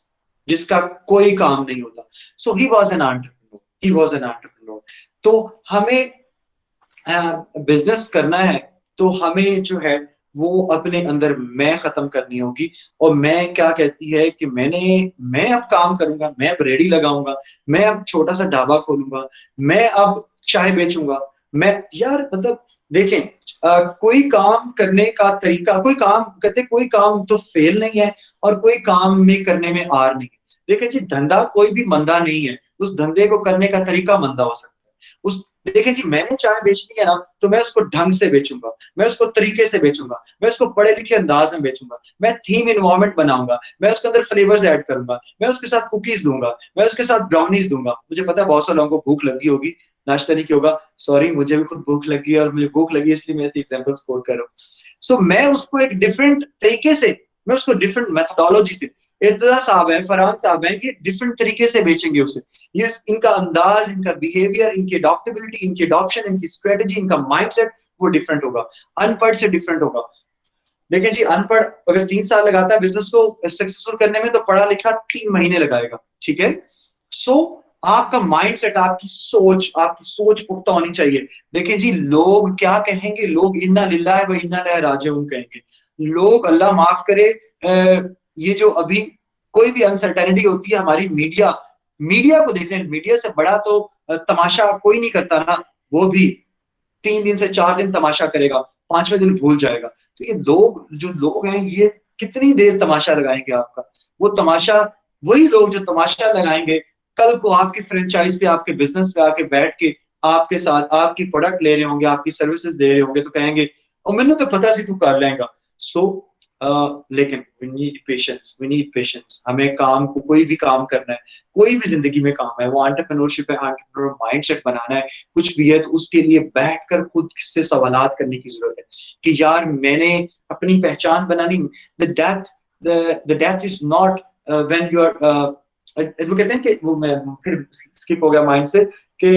जिसका कोई काम नहीं होता। So he was an entrepreneur, he was an entrepreneur. तो हमें बिजनेस करना है तो हमें जो है वो अपने अंदर मैं खत्म करनी होगी। और मैं क्या कहती है कि मैं अब काम करूंगा, मैं अब रेडी लगाऊंगा, मैं अब छोटा सा ढाबा खोलूंगा, मैं अब चाय बेचूंगा। मैं यार मतलब देखें, कोई काम करने का तरीका, कोई काम कहते कोई काम तो फेल नहीं है और कोई काम में करने में आर नहीं है। देखिए जी, धंधा कोई भी मंदा नहीं है, उस धंधे को करने का तरीका मंदा हो सकता है। उस देखिए जी, मैंने चाय बेचनी है ना, तो मैं उसको ढंग से बेचूंगा, मैं उसको तरीके से बेचूंगा, मैं उसको पढ़े लिखे अंदाज में बेचूंगा, मैं थीम इन्वायरमेंट बनाऊंगा, मैं उसके अंदर फ्लेवर्स ऐड करूंगा, मैं उसके साथ कुकीज दूंगा, मैं उसके साथ ब्राउनीज दूंगा। मुझे पता है बहुत सारे लोगों को भूख लगी होगी, नाश्ता नहीं किया होगा, सॉरी मुझे भी खुद भूख लगी है और मुझे भूख लगी इसलिए मैं ऐसे एग्जांपल कोट कर रहा हूँ। सो मैं उसको एक डिफरेंट तरीके से, मैं उसको डिफरेंट मेथोडोलॉजी से, इर्तजा साहब है, फरहान साहब है, ये डिफरेंट तरीके से बेचेंगे उसे। ये इनका अंदाज, इनका बिहेवियर, इनकी अडॉप्टेबिलिटी, इनकी अडॉप्शन, इनकी स्ट्रेटेजी, इनका माइंडसेट वो डिफरेंट होगा, अनपढ़ से डिफरेंट होगा। देखिए जी, अनपढ़ अगर 3 साल लगाता है बिजनेस को सक्सेसफुल करने में, तो पढ़ा लिखा 3 महीने लगाएगा, ठीक है। सो आपका माइंडसेट, आपकी सोच पुख्ता होनी चाहिए। देखिए जी, लोग क्या कहेंगे, लोग इन्ना लिल्लाह व इन्ना इलैहि राजिऊन कहेंगे। लोग, अल्लाह माफ करे, ये जो अभी कोई भी अनसर्टेनिटी होती है, हमारी मीडिया को देखें, मीडिया से बड़ा तो तमाशा कोई नहीं करता ना। वो भी 3 दिन से 4 दिन तमाशा करेगा, 5वें दिन भूल जाएगा। तो ये लोग हैं, ये कितनी देर तमाशा लगाएंगे आपका? वो तमाशा, वही लोग जो तमाशा लगाएंगे, कल को आपकी फ्रेंचाइज पे, आपके बिजनेस पे आके बैठ के आपके साथ आपकी प्रोडक्ट ले रहे होंगे, आपकी सर्विसेज दे रहे होंगे, तो कहेंगे और मैंने तो पता सी तू कर लेगा। सो लेकिन वी नीड पेशेंस। हमें काम को, कोई भी काम करना है, कोई भी जिंदगी में काम है, वो एंटरप्रेन्योरशिप है, एंटरप्रेन्योर माइंडसेट बनाना है, कुछ भी है, तो उसके लिए बैठकर खुद से सवालात करने की जरूरत है कि यार मैंने अपनी पहचान बनानी। The death is not when you are, वो कहते हैं कि, वो मैं फिर स्किप हो गया माइंड से, कि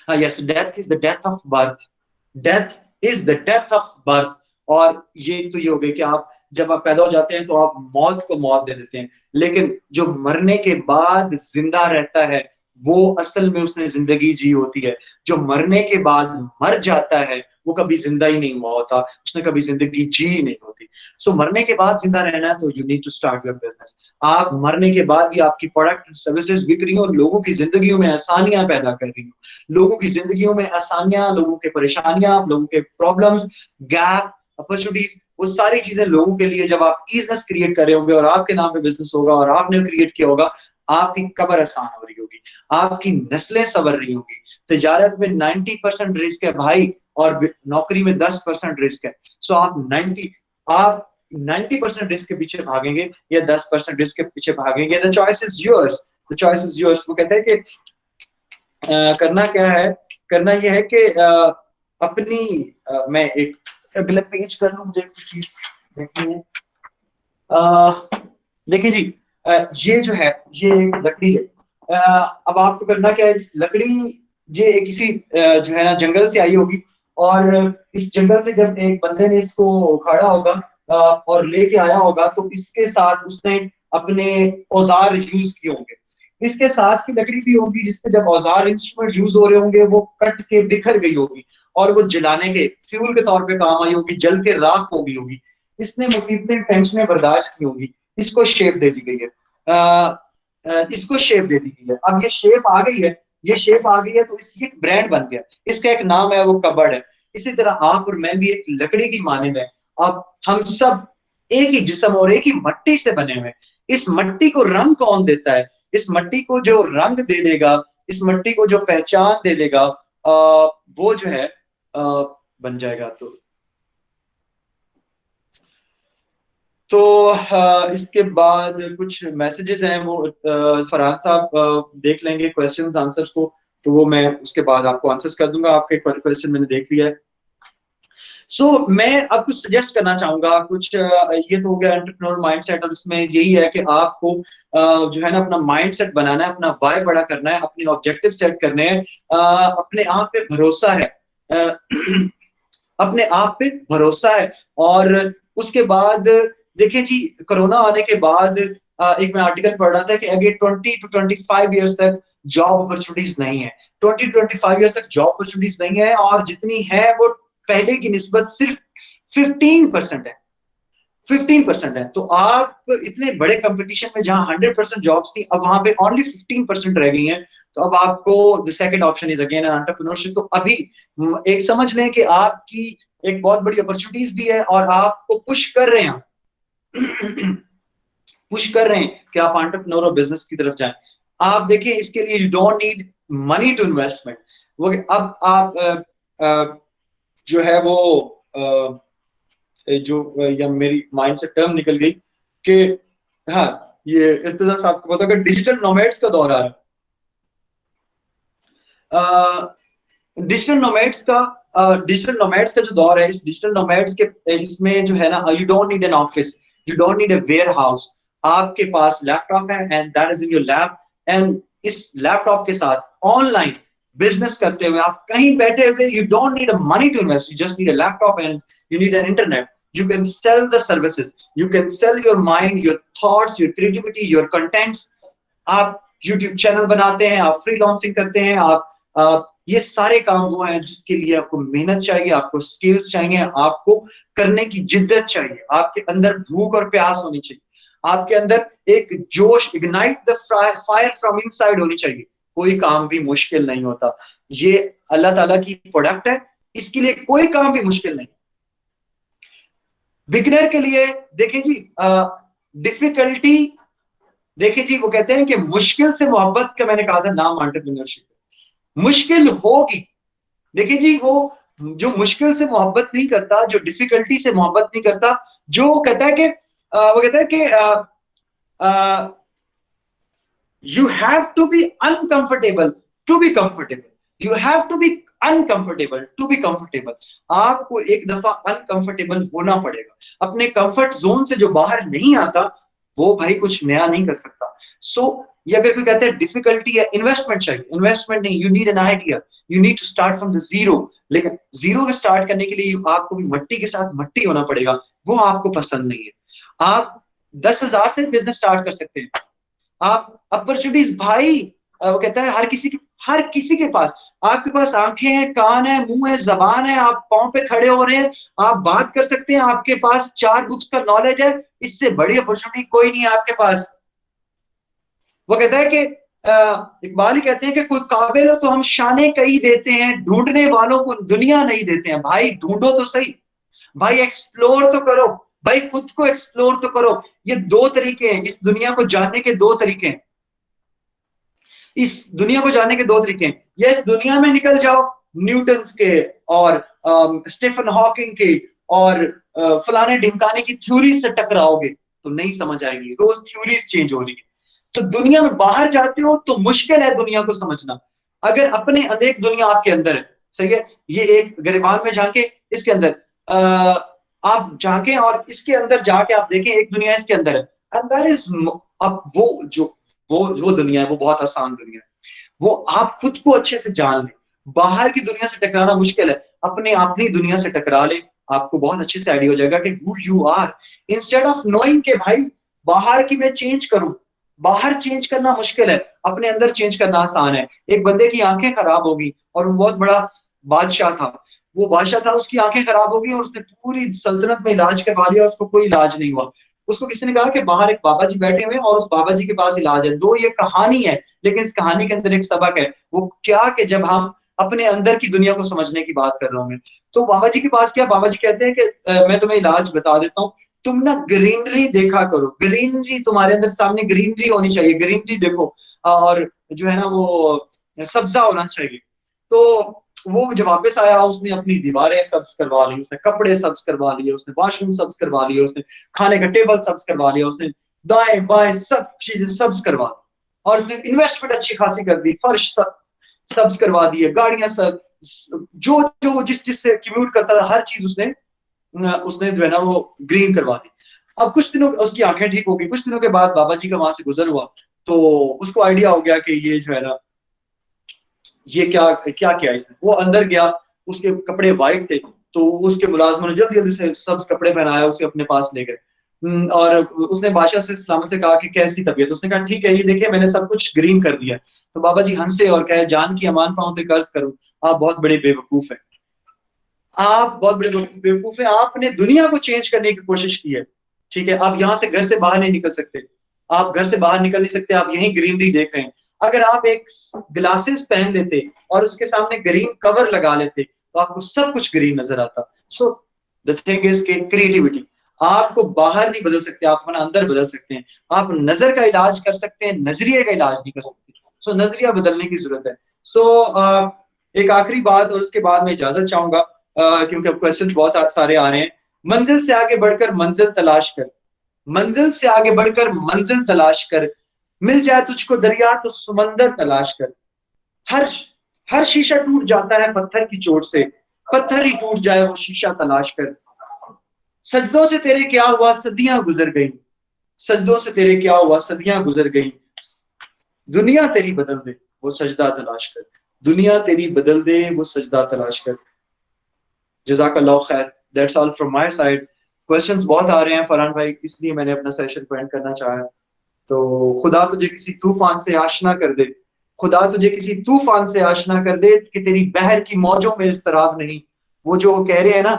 हाँ, yes, death is the death of birth. Death is the death of birth. और ये तो ये हो गई कि आप जब आप पैदा हो जाते हैं तो आप मौत को मौत दे देते हैं, लेकिन जो मरने के बाद जिंदा रहता है वो असल में उसने जिंदगी जी होती है। जो मरने के बाद मर जाता है वो कभी जिंदा ही नहीं हुआ होता, उसने कभी जिंदगी जी ही नहीं होती। सो मरने के बाद जिंदा रहना है तो you need to start your business. आप मरने के बाद भी आपकी प्रोडक्ट सर्विसेज बिक रही हो, लोगों की जिंदगियों में आसानियां पैदा कर रही हो, लोगों की जिंदगियों में आसानियां, लोगों के परेशानियां, लोगों के प्रॉब्लम्स, गैप, अपॉर्चुनिटीज, वो सारी चीजें लोगों के लिए जब आप ईजनेस क्रिएट कर रहे होंगे और आपके नाम पे बिजनेस होगा और आपने क्रिएट किया होगा, आपकी कब्र आसान हो रही होगी, आपकी नस्लें संवर रही होंगी। तजारत में 90% रिस्क है भाई, और नौकरी में 10% रिस्क है। सो आप 90% रिस्क के पीछे भागेंगे या 10% रिस्क के पीछे भागेंगे, the choice is yours. The choice is yours. वो कहते हैं कि करना क्या है, करना यह है कि अपनी मैं एक अगला पेज कर लूं, मुझे कुछ चीज देखनी है। देखिए जी, ये जो है, ये एक लकड़ी है। अब आपको करना क्या है, इस लकड़ी, ये एक किसी जो है ना जंगल से आई होगी, और इस जंगल से जब एक बंदे ने इसको उखाड़ा होगा और लेके आया होगा, तो इसके साथ उसने अपने औजार यूज किए होंगे। इसके साथ की लकड़ी भी होगी जिसके जब औजार इंस्ट्रूमेंट यूज हो रहे होंगे वो कट के बिखर गई होगी, और वो जलाने के फ्यूल के तौर पे काम आई होगी, जल के राख हो गई होगी। इसने मुसीबतें, टेंशनें बर्दाश्त की होगी, इसको शेप दे दी गई है। इसको शेप दे दी गई है। अब ये शेप आ गई है, ये शेप आ गई है तो इसकी एक ब्रांड बन गया, इसका एक नाम है, वो कबड़ है। इसी तरह आप और मैं भी एक लकड़ी की माने में, अब हम सब एक ही जिस्म और एक ही मट्टी से बने हुए। इस मट्टी को रंग कौन देता है? इस मट्टी को जो रंग दे देगा, इस मट्टी को जो पहचान दे देगा, वो जो है बन जाएगा। तो इसके बाद कुछ मैसेजेस हैं, वो फरहान साहब देख लेंगे क्वेश्चंस आंसर्स को, तो वो मैं उसके बाद आपको आंसर्स कर दूंगा। आपके क्वेश्चन मैंने देख लिया है। मैं अब कुछ सजेस्ट करना चाहूंगा। कुछ ये तो हो गया एंटरप्रेन्योर माइंडसेट, और इसमें यही है कि आपको जो है ना अपना माइंडसेट बनाना है, अपना वाई बड़ा करना है, अपने ऑब्जेक्टिव सेट करने हैं, अपने आप पे भरोसा है, अपने आप पे भरोसा है। और उसके बाद देखिए जी, कोरोना आने के बाद एक मैं आर्टिकल पढ़ रहा था कि अगर 20 to 25 ईयर्स तक जॉब अपॉर्चुनिटीज नहीं है, 20 to 25 ईयर्स तक जॉब अपॉर्चुनिटीज नहीं है, और जितनी है वो पहले की निस्बत सिर्फ 15% है। 15% है। तो आप इतने बड़े कंपटीशन में जहां 100% जॉब्स थी, अब वहां पे ओनली 15% रह गई हैं। तो अब आपको the second option is again entrepreneurship. तो अभी एक समझ लें कि आपकी एक बहुत बड़ी अपॉर्चुनिटीज भी है, और आपको पुश कर रहे हैं पुश कर रहे हैं कि आप एंटरप्रेन्योर और बिजनेस की तरफ जाएं। आप देखिए, इसके लिए you don't need money to investment. वो अब आप जो है वो जो या मेरी माइंड से टर्म निकल गई कि हाँ, ये इर्तिजा साहब को पता होगा, डिजिटल नोमैड्स का दौर आ रहा है। डिजिटल नोमैड्स का जो दौर है, इस डिजिटल नोमैड्स के इसमें जो है ना, you don't need an office, you don't need a warehouse. आपके पास लैपटॉप है and that is in your lab, एंड इस लैपटॉप के साथ ऑनलाइन बिजनेस करते हुए आप कहीं बैठे हुए, you don't need a money to invest, you just need a laptop and you need an internet. You can sell the services, you can sell your mind, your thoughts, your creativity, your contents। आप YouTube channel बनाते हैं, आप freelancing करते हैं, आप ये सारे काम वो हैं जिसके लिए आपको मेहनत चाहिए, आपको स्किल्स चाहिए, आपको करने की जिद्दत चाहिए, आपके अंदर भूख और प्यास होनी चाहिए, आपके अंदर एक जोश, ignite the fire from inside होनी चाहिए। कोई काम भी मुश्किल नहीं होता, ये अल्लाह ताला की प्रोडक्ट है, इसके लिए कोई काम भी मुश्किल नहीं। बिगिनर के लिए देखिए जी, डिफिकल्टी, देखिए जी, वो कहते हैं कि मुश्किल से मोहब्बत का मैंने कहा था नाम एंटरप्रेन्योरशिप। मुश्किल होगी, देखिए जी, वो जो मुश्किल से मोहब्बत नहीं करता, जो डिफिकल्टी से मोहब्बत नहीं करता, जो कहता है कि वो कहता है कि you have to be uncomfortable to be comfortable, you have to be uncomfortable to be comfortable। आपको एक दफा अनकंफर्टेबल होना पड़ेगा, अपने कंफर्ट जोन से जो बाहर नहीं आता वो भाई कुछ नया नहीं कर सकता। सो ये अगर कोई कहते हैं डिफिकल्टी है, इन्वेस्टमेंट चाहिए, इन्वेस्टमेंट नहीं, you need an idea, you need to start from the zero. लेकिन जीरो के स्टार्ट करने के लिए आपको भी मट्टी के साथ मट्टी होना पड़ेगा, वो आपको पसंद नहीं है। आप 10,000 से बिजनेस स्टार्ट कर सकते हैं, आप अपॉर्चुनिटीज भाई, वो कहता है हर किसी के पास, आपके पास आंखें हैं, कान है, मुंह है, जबान है, आप पांव पे खड़े हो रहे हैं, आप बात कर सकते हैं, आपके पास 4 बुक्स का नॉलेज है, इससे बड़ी अपॉर्चुनिटी कोई नहीं है आपके पास। वो कहता है कि इकबाल ही कहते हैं कि कोई काबिल हो तो हम शाने कई देते हैं, ढूंढने वालों को दुनिया नहीं देते हैं। भाई ढूंढो तो सही, भाई एक्सप्लोर तो करो, भाई खुद को एक्सप्लोर तो करो। ये 2 तरीके हैं, इस दुनिया को जानने के 2 तरीके हैं, इस दुनिया को जानने के 2 तरीके हैं। या इस दुनिया में निकल जाओ, न्यूटन के और स्टीफन हॉकिंग के और फलाने ढिमकाने की थ्योरी से टकराओगे तो नहीं समझ आएगी, रोज थ्योरीज चेंज हो रही है। तो दुनिया में बाहर जाते हो तो मुश्किल है दुनिया को समझना। अगर अपने एक दुनिया आपके अंदर है, सही है, ये एक गिरबान में जाके इसके अंदर आप जाके और इसके अंदर जाके आप देखें एक दुनिया इसके अंदर है, अंदर इज, अब वो जो वो दुनिया है वो बहुत आसान दुनिया है, वो आप खुद को अच्छे से जान लें। बाहर की दुनिया से टकराना मुश्किल है, अपनी दुनिया से टकरा ले, आपको बहुत अच्छे से आइडिया हो जाएगा कि who you are, instead of knowing के भाई बाहर की मैं चेंज करूं। बाहर चेंज करना मुश्किल है, अपने अंदर चेंज करना आसान है। एक बंदे की आंखें खराब होगी और वो बहुत बड़ा बादशाह था, वो बादशाह था, उसकी आंखें खराब होगी और उसने पूरी सल्तनत में इलाज करवा लिया, उसको कोई इलाज नहीं हुआ। उसको किसी ने कहा कि बाहर एक बाबा जी बैठे हुए हैं और उस बाबा जी के पास इलाज है। दो ये कहानी है, लेकिन इस कहानी के अंदर एक सबक है। वो क्या कि जब हम अपने अंदर की दुनिया को समझने की बात कर रहा हूं मैं, तो बाबा जी के पास क्या, बाबा जी कहते हैं कि मैं तुम्हें इलाज बता देता हूँ, तुम ना ग्रीनरी देखा करो, ग्रीनरी तुम्हारे अंदर सामने ग्रीनरी होनी चाहिए, ग्रीनरी देखो, और जो है ना वो सब्जा होना चाहिए। तो वो जब वापस आया उसने अपनी दीवारें सब्ज करवा ली, उसने कपड़े सब्ज करवा लिए, उसने वॉशरूम सब्ज करवा लिए, उसने खाने का टेबल सब्ज करवा लिया, उसने दाएं बाएं सब चीजें सब्ज करवा दी, और उसने इन्वेस्टमेंट अच्छी खासी कर दी, फर्श सब्ज करवा दिए, गाड़ियां सब, जो जो जिससे कम्यूट करता था हर चीज उसने उसने जो है ना वो ग्रीन करवा दी। अब कुछ दिनों उसकी आंखें ठीक हो गई, कुछ दिनों के बाद बाबा जी का वहां से गुजर हुआ, तो उसको आइडिया हो गया कि ये जो है ना ये क्या क्या किया इसने। वो अंदर गया, उसके कपड़े वाइट थे, तो उसके मुलाजमों ने जल्दी जल्दी से सब्ज कपड़े पहनाया, उसे अपने पास ले गए। और उसने बादशाह से सलामत से कहा कि कैसी तबीयत, उसने कहा ठीक है, ये देखिए मैंने सब कुछ ग्रीन कर दिया। तो बाबा जी हंसे और कहे जान की अमान पाऊं तो कर्ज करूं, आप बहुत बड़े बेवकूफ है, आप बहुत बड़े बेवकूफ है, आपने दुनिया को चेंज करने की कोशिश की है, ठीक है, आप यहाँ से घर से बाहर नहीं निकल सकते, आप घर से बाहर निकल नहीं सकते, आप यही ग्रीनरी देख रहे हैं। अगर आप एक ग्लासेस पहन लेते और उसके सामने ग्रीन कवर लगा लेते तो आपको सब कुछ ग्रीन नजर आता। So the thing is creativity, आपको बाहर नहीं बदल सकते, आप अपना अंदर बदल सकते हैं। आप नजर का इलाज कर सकते हैं, नजरिए का इलाज नहीं कर सकते। सो नजरिया बदलने की जरूरत है। सो एक आखिरी बात और उसके बाद मैं इजाजत चाहूंगा, क्योंकि अब क्वेश्चन बहुत सारे आ रहे हैं। मंजिल से आगे बढ़कर मंजिल तलाश कर, मंजिल से आगे बढ़कर मंजिल तलाश कर, मिल जाए तुझको दरिया तो समंदर तलाश कर। हर हर शीशा टूट जाता है पत्थर की चोट से, पत्थर ही टूट जाए वो शीशा तलाश कर। सजदों से तेरे क्या हुआ सदियां गुजर गई, सजदों से तेरे क्या हुआ सदियां गुजर गई। दुनिया तेरी बदल दे वो सजदा तलाश कर, दुनिया तेरी बदल दे वो सजदा तलाश कर। जज़ाकल्लाह खैर, that's all from my side. Questions बहुत आ रहे हैं फरहान भाई, इसलिए मैंने अपना सेशन को एंड करना चाहा। तो खुदा तुझे किसी तूफान से आशना कर दे, खुदा तुझे किसी तूफान से आशना कर दे कि तेरी बहर की मौजों में इज़्तिराब नहीं। वो जो कह रहे हैं ना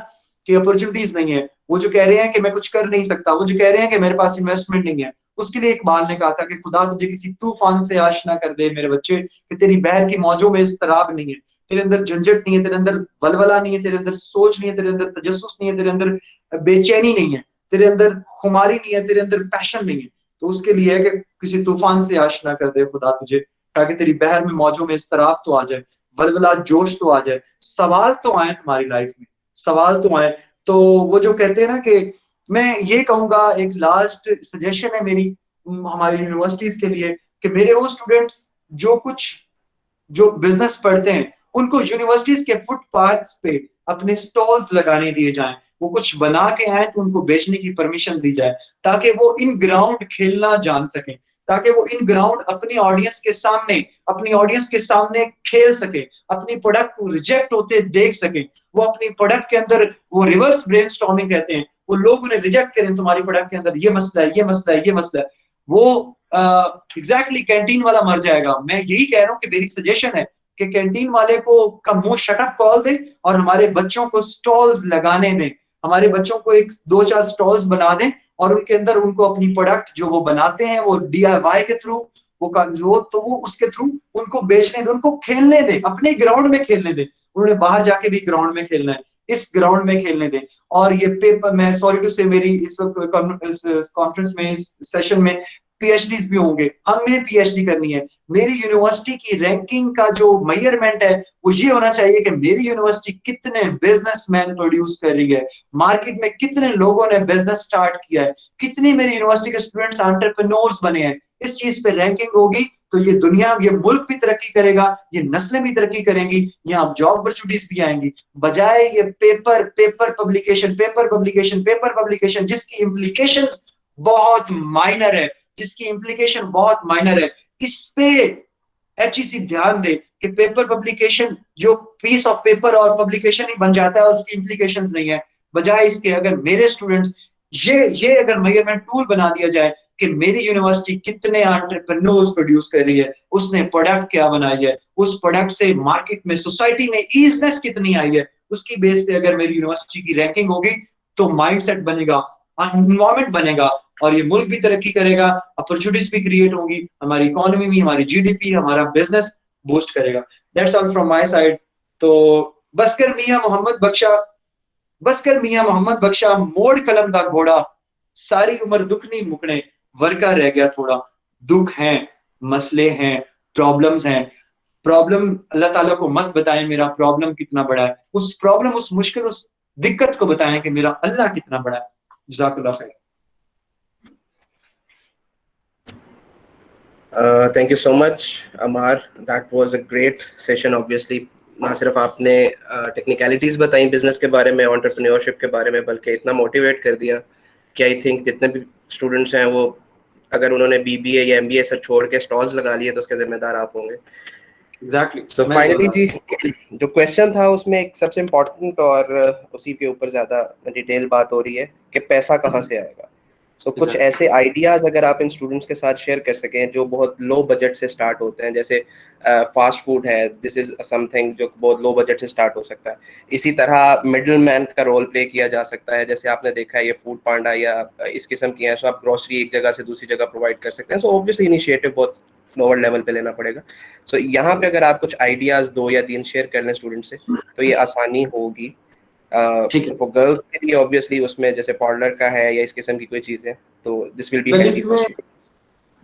कि अपॉर्चुनिटीज नहीं है, वो जो कह रहे हैं कि मैं कुछ कर नहीं सकता, वो जो कह रहे हैं कि मेरे पास इन्वेस्टमेंट नहीं है, उसके लिए इकबाल ने कहा था कि खुदा तुझे किसी तूफान से आशना कर दे मेरे बच्चे कि तेरी बहर की मौजों में इज़्तिराब नहीं है, तेरे अंदर झंझट नहीं है, तेरे अंदर वलवला नहीं है, तेरे अंदर सोच नहीं है, तेरे अंदर तजस्सुस नहीं है, तेरे अंदर बेचैनी नहीं है, तेरे अंदर खुमारी नहीं है, तेरे अंदर पैशन नहीं है। तो उसके लिए है कि किसी तूफान से आशना कर दे खुदा तुझे, ताकि तेरी बहर में मौजों में इज़्तिराब तो आ जाए, वलवला जोश तो आ जाए, सवाल तो आए तुम्हारी लाइफ में, सवाल तो आए। तो वो जो कहते हैं ना कि मैं ये कहूंगा, एक लास्ट सजेशन है मेरी हमारी यूनिवर्सिटीज के लिए, कि मेरे वो स्टूडेंट्स जो बिजनेस पढ़ते हैं, उनको यूनिवर्सिटीज के फुटपाथ्स पे अपने स्टॉल्स लगाने दिए जाएं। वो कुछ बना के आए तो उनको बेचने की परमिशन दी जाए, ताकि वो इन ग्राउंड खेलना जान सकें, ताकि वो इन ग्राउंड अपनी ऑडियंस के सामने खेल सके, अपनी प्रोडक्ट को रिजेक्ट होते देख सके। वो अपनी प्रोडक्ट के अंदर वो रिवर्स ब्रेनस्टॉर्मिंग कहते हैं, वो लोग उन्हें रिजेक्ट करें, तुम्हारी प्रोडक्ट के अंदर ये मसला है, ये मसला है, ये मसला है। वो एग्जैक्टली कैंटीन वाला मर जाएगा। मैं यही कह रहा हूँ कि मेरी सजेशन है कि कैंटीन वाले को का मुंह शट अप कॉल दे और हमारे बच्चों को स्टॉल्स लगाने दें, हमारे बच्चों को एक दो चार स्टॉल्स बना दें और उनके अंदर उनको अपनी प्रोडक्ट जो वो बनाते हैं वो DIY के थ्रू वो उसके थ्रू उनको बेचने दें, उनको खेलने दें, अपने ग्राउंड में खेलने दें। उन्होंने बाहर जाके भी ग्राउंड में खेलना है, इस ग्राउंड में खेलने दें। और ये पेपर, मैं सॉरी टू से, मेरी इस कॉन्फ्रेंस में, इस सेशन में PhDs भी होंगे, हमें PhD करनी है। मेरी यूनिवर्सिटी की रैंकिंग का जो मेजरमेंट है वो ये होना चाहिए कि मेरी यूनिवर्सिटी कितने बिजनेसमैन प्रोड्यूस कर रही है, मार्केट में कितने लोगों ने बिजनेस स्टार्ट किया है, कितनी मेरी यूनिवर्सिटी के स्टूडेंट्स एंटरप्रेन्योर्स बने हैं। इस चीज पे रैंकिंग होगी तो ये दुनिया, ये मुल्क भी तरक्की करेगा, ये नस्लें भी तरक्की करेंगी, यहाँ जॉब अपॉर्चुनिटीज भी आएंगी। बजाय ये पेपर पब्लिकेशन जिसकी इम्प्लीकेशन बहुत माइनर है, जिसकी इम्प्लीकेशन बहुत माइनर है, इस पे HEC ध्यान दे कि पेपर पब्लिकेशन जो पीस ऑफ पेपर और पब्लिकेशन ही बन जाता है, उसकी इम्प्लीकेशंस नहीं है। बजाय इसके अगर मेरे स्टूडेंट्स ये अगर मेजरमेंट टूल बना दिया जाए कि मेरी यूनिवर्सिटी कितने एंटरप्रेन्योर्स प्रोड्यूस कर रही है, उसने प्रोडक्ट क्या बनाई है, उस प्रोडक्ट से मार्केट में, सोसाइटी में ईजनेस कितनी आई है, उसकी बेस पे अगर मेरी यूनिवर्सिटी की रैंकिंग होगी तो माइंडसेट बनेगा, एनवायरमेंट बनेगा और ये मुल्क भी तरक्की करेगा, अपॉर्चुनिटीज भी क्रिएट होंगी, हमारी इकोनॉमी भी, हमारी GDP, हमारा बिजनेस बूस्ट करेगा। That's all from my side. तो बसकर मियां मोहम्मद बख्शा मोड़ कलम दा घोड़ा, सारी उम्र दुख नहीं मुकने, वर्का रह गया थोड़ा। दुख हैं, मसले हैं, प्रॉब्लम्स हैं। प्रॉब्लम अल्लाह ताला को मत बताएं मेरा प्रॉब्लम कितना बड़ा है, उस प्रॉब्लम, उस मुश्किल, उस दिक्कत को बताएं कि मेरा अल्लाह कितना बड़ा है। जज़ाकल्लाह खैर। Thank you so much, Amar. That was a great session. Obviously, ना सिर्फ आपने टेक्निकलिटीज बताई बिजनेस के बारे में, एंटरप्रेन्योरशिप के बारे में, बल्कि इतना मोटिवेट कर दिया कि आई थिंक जितने भी स्टूडेंट्स हैं वो, अगर उन्होंने BBA या MBA सब छोड़ के स्टॉल्स लगा लिए तो उसके जिम्मेदार आप होंगे। एग्जैक्टली। सो फाइनली जी, जो क्वेश्चन था उसमें एक सबसे इम्पोर्टेंट और उसी के ऊपर ज्यादा डिटेल बात हो रही है कि पैसा कहाँ से आएगा। सो कुछ ऐसे आइडियाज अगर आप इन स्टूडेंट्स के साथ शेयर कर सकें जो बहुत लो बजट से स्टार्ट होते हैं, जैसे फास्ट फूड है, दिस इज समथिंग जो बहुत लो बजट से स्टार्ट हो सकता है। इसी तरह मिडिल मैन का रोल प्ले किया जा सकता है, जैसे आपने देखा है ये फूड पांडा या इस किस्म की है, सो आप ग्रोसरी एक जगह से दूसरी जगह प्रोवाइड कर सकते हैं। सो ऑब्वियसली इनिशिएटिव बहुत लोअर लेवल पे लेना पड़ेगा। सो यहाँ पे अगर आप कुछ आइडियाज 2 या 3 शेयर कर लें स्टूडेंट से तो ये आसानी होगी। फॉर गर्ल्स के लिए ऑब्वियसली उसमें जैसे पार्लर का है या इस किस्म की कोई चीज है, तो this will be handy for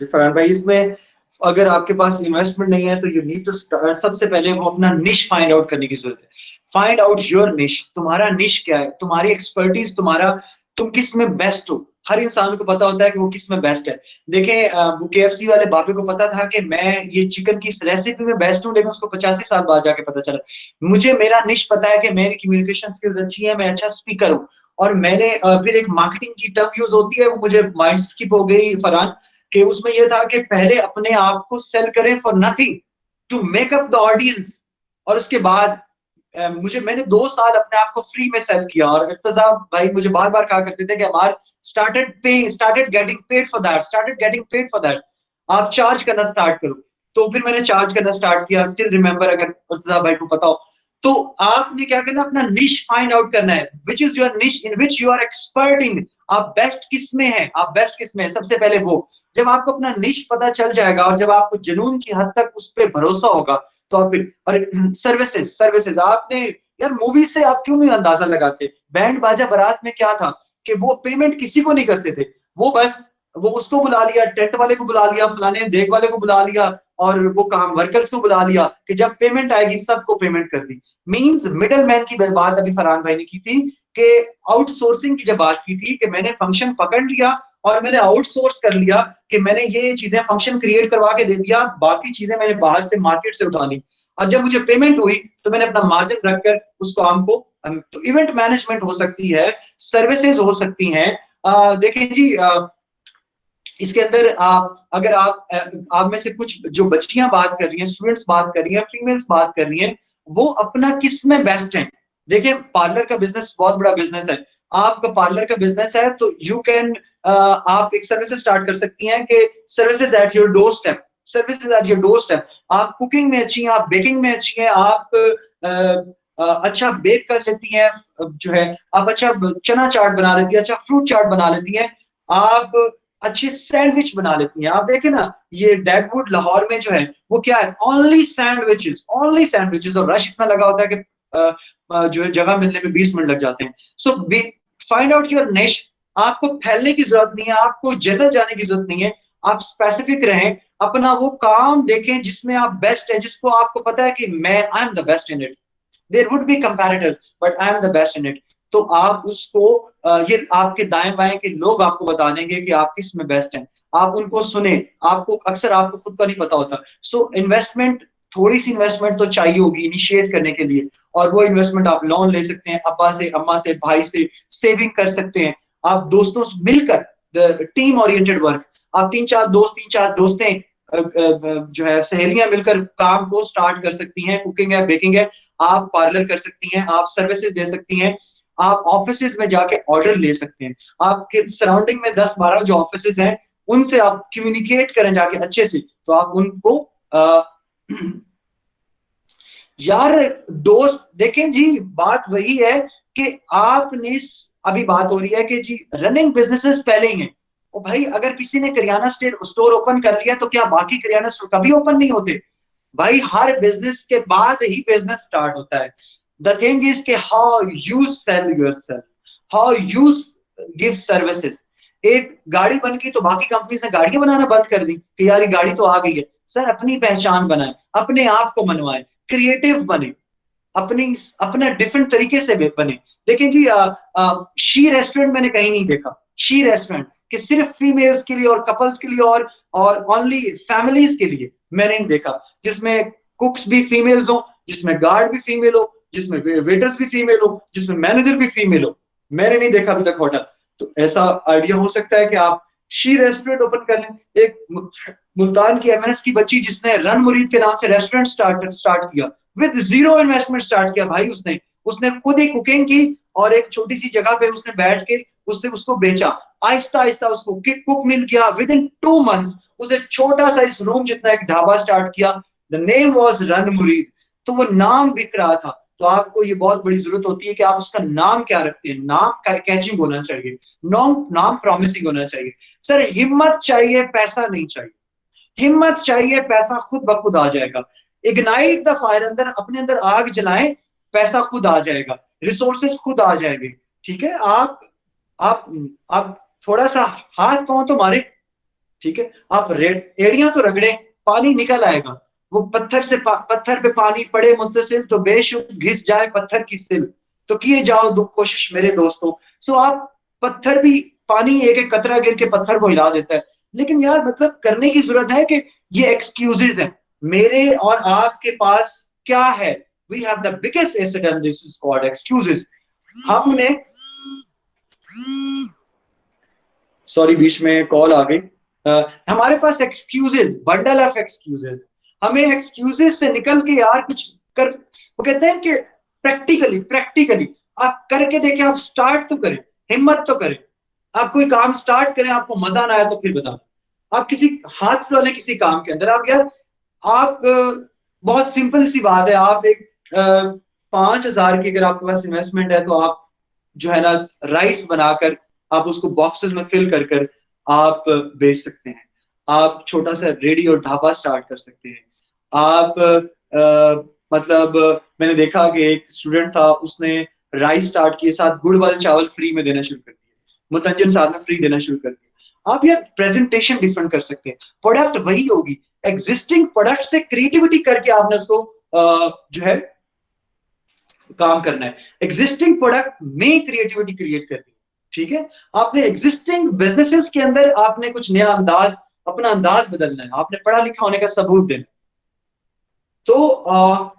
Farhan भाई। इसमें अगर आपके पास इन्वेस्टमेंट नहीं है तो यू नीड टू स्टार्ट, सबसे पहले वो अपना निश फाइंड आउट करने की जरूरत है। फाइंड आउट योर निश, तुम्हारा निश क्या है, तुम्हारी एक्सपर्टीज, तुम किस में बेस्ट हो। हर इंसान को पता होता है कि वो किस में बेस्ट है। देखें वो KFC वाले बाबे को पता था कि मैं ये चिकन की रेसिपी में बेस्ट हूँ, लेकिन उसको 85 साल बाद जाके पता चला। मुझे मेरा निश पता है कि मेरी कम्युनिकेशन स्किल्स अच्छी है, मैं अच्छा स्पीकर हूँ। और मैंने फिर एक मार्केटिंग की टर्म यूज होती है, वो मुझे माइंड स्किप हो गई फरहान, कि उसमें यह था कि पहले अपने आप को सेल करें for nothing to make up the audience, और उसके बाद मैंने 2 साल अपने आप को फ्री में सेल किया। और इर्तजा भाई मुझे बार बार कहा करते थे कि हमारे started getting paid for that, आप चार्ज करना स्टार्ट करो। तो फिर मैंने चार्ज करना स्टार्ट किया। स्टिल रिमेंबर, अगर इर्तजा भाई को पता हो तो आपने क्या करना, अपना निश फाइंड आउट करना है, विच is your niche in which you are expert in. आप बेस्ट किस में है, आप बेस्ट किस में है, सबसे पहले वो। जब आपको अपना निश पता चल जाएगा और जब आपको जुनून की हद तक उस पर भरोसा होगा, तो आप फिर, और सर्विसेज आपने, यार मूवी से आप क्यों नहीं अंदाजा लगाते, बैंड बाजा बारात में क्या था कि वो पेमेंट किसी को नहीं करते थे, वो बस वो उसको बुला लिया, टेंट वाले को बुला लिया, फलाने देख वाले को बुला लिया, और वो काम वर्कर्स को बुला लिया कि जब पेमेंट आएगी सबको पेमेंट कर दी। मींस मिडल मैन की बात अभी फरहान भाई ने की थी, कि आउटसोर्सिंग की जब बात की थी, कि मैंने फंक्शन पकड़ लिया और मैंने आउटसोर्स कर लिया, कि मैंने ये चीजें फंक्शन क्रिएट करवा के दे दिया, बाकी चीजें मैंने बाहर से मार्केट से उठा ली, और जब मुझे पेमेंट हुई तो मैंने अपना मार्जिन रखकर उस काम को, तो इवेंट मैनेजमेंट हो सकती है, सर्विसेज हो सकती हैं। देखिए जी, इसके अंदर अगर आप में से कुछ जो बच्चियां बात कर रही हैं, स्टूडेंट्स बात कर रही हैं, फीमेल्स बात कर रही हैं, वो अपना किस में बेस्ट है। देखिए पार्लर का बिजनेस बहुत बड़ा बिजनेस है। आपका पार्लर का बिजनेस है तो यू कैन, आप एक सर्विसेज स्टार्ट कर सकती हैं कि services at your door step, services at your door step. आप कुकिंग में अच्छी हैं, आप बेकिंग में अच्छी हैं, आप अच्छा बेक कर लेती हैं, जो है आप अच्छा चना चाट बना लेती हैं, अच्छा फ्रूट चाट बना लेती हैं, आप अच्छे सैंडविच बना लेती हैं। आप देखें ना, ये डेगवुड लाहौर में जो है वो क्या है, ओनली सैंडविचेस, और रश इतना लगा होता है कि जो है जगह मिलने में 20 मिनट लग जाते हैं। सो फाइंड आउट योर निश। आपको फैलने की जरूरत नहीं है, आपको जनरल जाने की जरूरत नहीं है, आप स्पेसिफिक रहें, अपना वो काम देखें जिसमें आप बेस्ट है, जिसको आपको पता है कि मैं I am the best in it. There would be comparators but I am the best in it. तो आप उसको, ये आपके दाएं बाएं के लोग आपको बता देंगे कि आप किस में बेस्ट हैं, आप उनको सुने। आपको अक्सर आपको खुद का नहीं पता होता। सो इन्वेस्टमेंट, थोड़ी सी इन्वेस्टमेंट तो चाहिए होगी इनिशिएट करने के लिए, और वो इन्वेस्टमेंट आप लोन ले सकते हैं, अब्बा से, अम्मा से, भाई से, सेविंग कर सकते हैं, आप दोस्तों से मिलकर, टीम ओरिएंटेड वर्क। आप तीन चार दोस्तें, जो है सहेलियां मिलकर काम को स्टार्ट कर सकती हैं। कुकिंग है, बेकिंग है, आप पार्लर कर सकती हैं, आप सर्विसेज दे सकती हैं, आप ऑफिसेज में जाके ऑर्डर ले सकते हैं। आपके सराउंडिंग में 10-12 जो ऑफिसेज हैं उनसे आप कम्युनिकेट करें जाके अच्छे से, तो आप उनको यार दोस्त देखें जी, बात वही है कि आपने, अभी बात हो रही है कि जी रनिंग बिजनेसेस पहले ही हैं। ओ भाई, अगर किसी ने करियाना स्टोर ओपन कर लिया तो क्या बाकी करियाना स्टोर कभी ओपन नहीं होते? भाई हर बिजनेस के बाद ही बिजनेस स्टार्ट होता है। द थिंग इज के how you cell yourself, how you give services. एक गाड़ी बन गई तो बाकी कंपनीज ने गाड़ियां बनाना बंद कर दी कि यार ये गाड़ी तो आ गई है। सर अपनी पहचान बनाए, अपने आप को मनवाए, क्रिएटिव बने, अपनी अपना डिफरेंट तरीके से बने। देखिए जी, शी रेस्टोरेंट मैंने कहीं नहीं देखा, शी रेस्टोरेंट कि सिर्फ फीमेल्स के लिए और कपल्स के लिए और ओनली फैमिलीज के लिए मैंने नहीं देखा, जिसमें कुक्स भी फीमेल्स हो, जिसमें गार्ड भी फीमेल हो, जिसमें वेटर्स भी फीमेल हो, जिसमें मैनेजर भी फीमेल हो। मैंने नहीं देखा अभी तक होटल। तो ऐसा आइडिया हो सकता है कि आप शी रेस्टोरेंट ओपन कर लें। एक मुल्तान की एमएनएस की बच्ची जिसने रन मुरीद के नाम से रेस्टोरेंट स्टार्ट किया, विद जीरो इन्वेस्टमेंट स्टार्ट किया भाई। उसने उसने खुद ही कुकिंग की और एक छोटी सी जगह पे उसने बैठ के उसने उसको बेचा। आहिस्ता आहिस्ता उसको कुक मिल गया। विद इन 2 मंथ्स उसने छोटा सा इस रूम जितना एक ढाबा स्टार्ट किया। द नेम वाज रन मुरीद। तो वो नाम बिक रहा था। तो आपको ये बहुत बड़ी जरूरत होती है कि आप उसका नाम क्या रखते हैं। नाम कैचिंग होना चाहिए, नाम प्रॉमिसिंग होना चाहिए। सर हिम्मत चाहिए, पैसा नहीं चाहिए। हिम्मत चाहिए, पैसा खुद ब खुद आ जाएगा। इग्नाइट द फायर, अंदर अपने अंदर आग जलाएं, पैसा खुद आ जाएगा, रिसोर्सेज खुद आ जाएंगे। ठीक है, आप आप थोड़ा सा हाथ पांव तो मारे, ठीक है, आप एड़ियां तो रगड़े, पानी निकल आएगा। वो पत्थर पे पानी पड़े मुत्तसिल तो बेशुक घिस जाए पत्थर की सिल। तो किए जाओ कोशिश मेरे दोस्तों। सो आप पत्थर भी पानी एक एक कतरा गिर के पत्थर को हिला देता है। लेकिन यार मतलब करने की जरूरत है कि ये एक्सक्यूजेज हैं। मेरे और आपके पास क्या है? We have the biggest asset and this is called excuses. हमने, सॉरी बीच में कॉल आ गई। हमारे पास एक्सक्यूजेज, बंडल ऑफ एक्सक्यूजेज। हमें एक्सक्यूजेज से निकल के यार कुछ कर, वो कहते हैं कि प्रैक्टिकली आप करके देखें, आप स्टार्ट तो करें, हिम्मत तो करें। आप कोई काम स्टार्ट करें, आपको मजा ना आया तो फिर बताओ। आप किसी हाथ डालें किसी काम के अंदर, आप यार आप बहुत सिंपल सी बात है, आप एक 5,000 की अगर आपके पास इन्वेस्टमेंट है तो आप जो है ना राइस बनाकर आप उसको बॉक्सेस में फिल कर कर आप बेच सकते हैं। आप छोटा सा रेडी और ढाबा स्टार्ट कर सकते हैं। आप मतलब मैंने देखा कि एक स्टूडेंट था, उसने राइस स्टार्ट किए, साथ गुड़ वाले चावल फ्री में देना शुरू कर दिए, मुतंजन साथ में फ्री देना शुरू कर दिया। आप यार प्रेजेंटेशन डिफरेंट कर सकते हैं, प्रोडक्ट वही होगी, एग्जिस्टिंग प्रोडक्ट से क्रिएटिविटी करके आपने उसको जो है काम करना है। एग्जिस्टिंग प्रोडक्ट में क्रिएटिविटी क्रिएट करनी है, ठीक है। आपने एग्जिस्टिंग बिजनेसेस के अंदर आपने कुछ नया अंदाज, अपना अंदाज बदलना है, आपने पढ़ा लिखा होने का सबूत देना। तो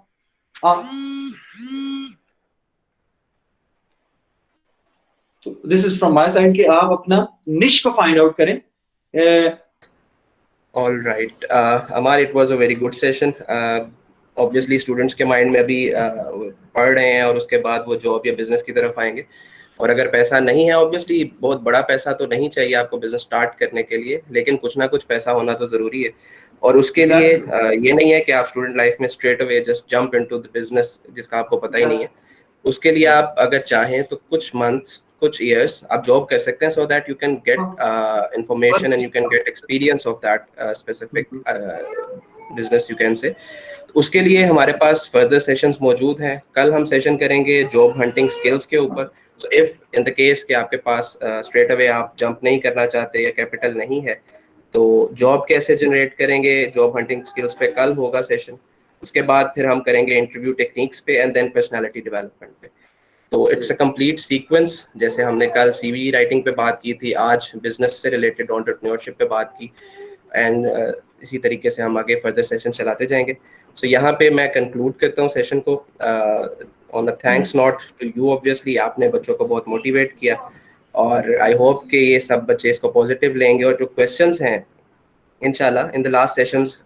this is from my side कि आप अपना निश को फाइंड आउट करें। All right, Amar, it was a very good session. Obviously students के माइंड में अभी पढ़ रहे हैं और उसके बाद वो जॉब या बिजनेस की तरफ आएंगे। और अगर पैसा नहीं है, ऑब्वियसली बहुत बड़ा पैसा तो नहीं चाहिए आपको बिजनेस स्टार्ट करने के लिए, लेकिन कुछ ना कुछ पैसा होना तो जरूरी है। और उसके लिए ये नहीं है कि आप स्टूडेंट लाइफ में straight away just jump into the business जिसका आपको पता ही नहीं है। उसके लिए आप अगर चाहें तो कुछ मंथ्स, कुछ ईयर्स आप जॉब कर सकते हैं, so that you can get information and you can get experience of that specific business you can say. उसके लिए हमारे पास फर्दर सेशंस मौजूद हैं। कल हम सेशन करेंगे जॉब हंटिंग स्किल्स के ऊपर। So if in the case कि आपके पास स्ट्रेट अवे आप जंप नहीं करना चाहते या कैपिटल नहीं है, तो जॉब कैसे जनरेट करेंगे, जॉब हंटिंग स्किल्स पे कल होगा सेशन। उसके बाद फिर हम करेंगे इंटरव्यू टेक्निक्स पे एंड देन पर्सनालिटी डेवलपमेंट पे। तो इट्स अ कंप्लीट सीक्वेंस। जैसे हमने कल सीवी राइटिंग पे बात की थी, आज बिजनेस से रिलेटेड एंटरप्रेन्योरशिप पे बात की, एंड इसी तरीके से हम आगे फर्दर सेशन चलाते जाएंगे। सो यहाँ पे मैं कंक्लूड करता हूँ सेशन को on a thanks note to you. Obviously आपने बच्चों को बहुत मोटिवेट किया और आई होप कि ये सब बच्चे इसको पॉजिटिव लेंगे। और जो क्वेश्चंस हैं इंशाल्लाह इन द लास्ट सेशंस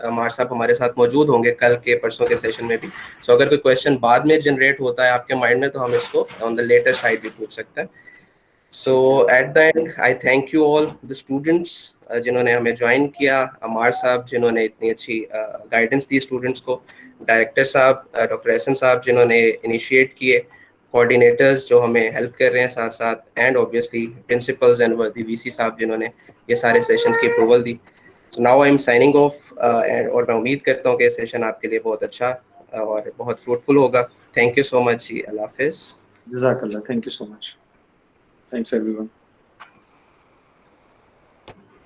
अमार साहब हमारे साथ मौजूद होंगे कल के परसों के सेशन में भी। सो अगर कोई क्वेश्चन बाद में जनरेट होता है आपके माइंड में, तो हम इसको ऑन द लेटर साइड भी पूछ सकते हैं। So at the end I thank you all the students जिन्होंने हमें ज्वाइन किया, अमार साहब जिन्होंने इतनी अच्छी गाइडेंस दी स्टूडेंट्स को, डायरेक्टर साहब डॉक्टर एहसन साहब जिन्होंने इनिशिएट किए, कोऑर्डिनेटर्स जो हमें हेल्प कर रहे हैं साथ साथ, एंड ऑब्वियसली प्रिंसिपल्स एंड वर्दी वीसी साहब जिन्होंने ये सारे सेशंस की approval the. So now I am signing off और मैं उम्मीद करता हूँ कि सेशन आपके लिए बहुत अच्छा और बहुत फ्रूटफुल होगा। थैंक यू सो मच जी, अल्लाह हाफिज़। जज़ाकल्लाह, thank you so much, thanks everyone.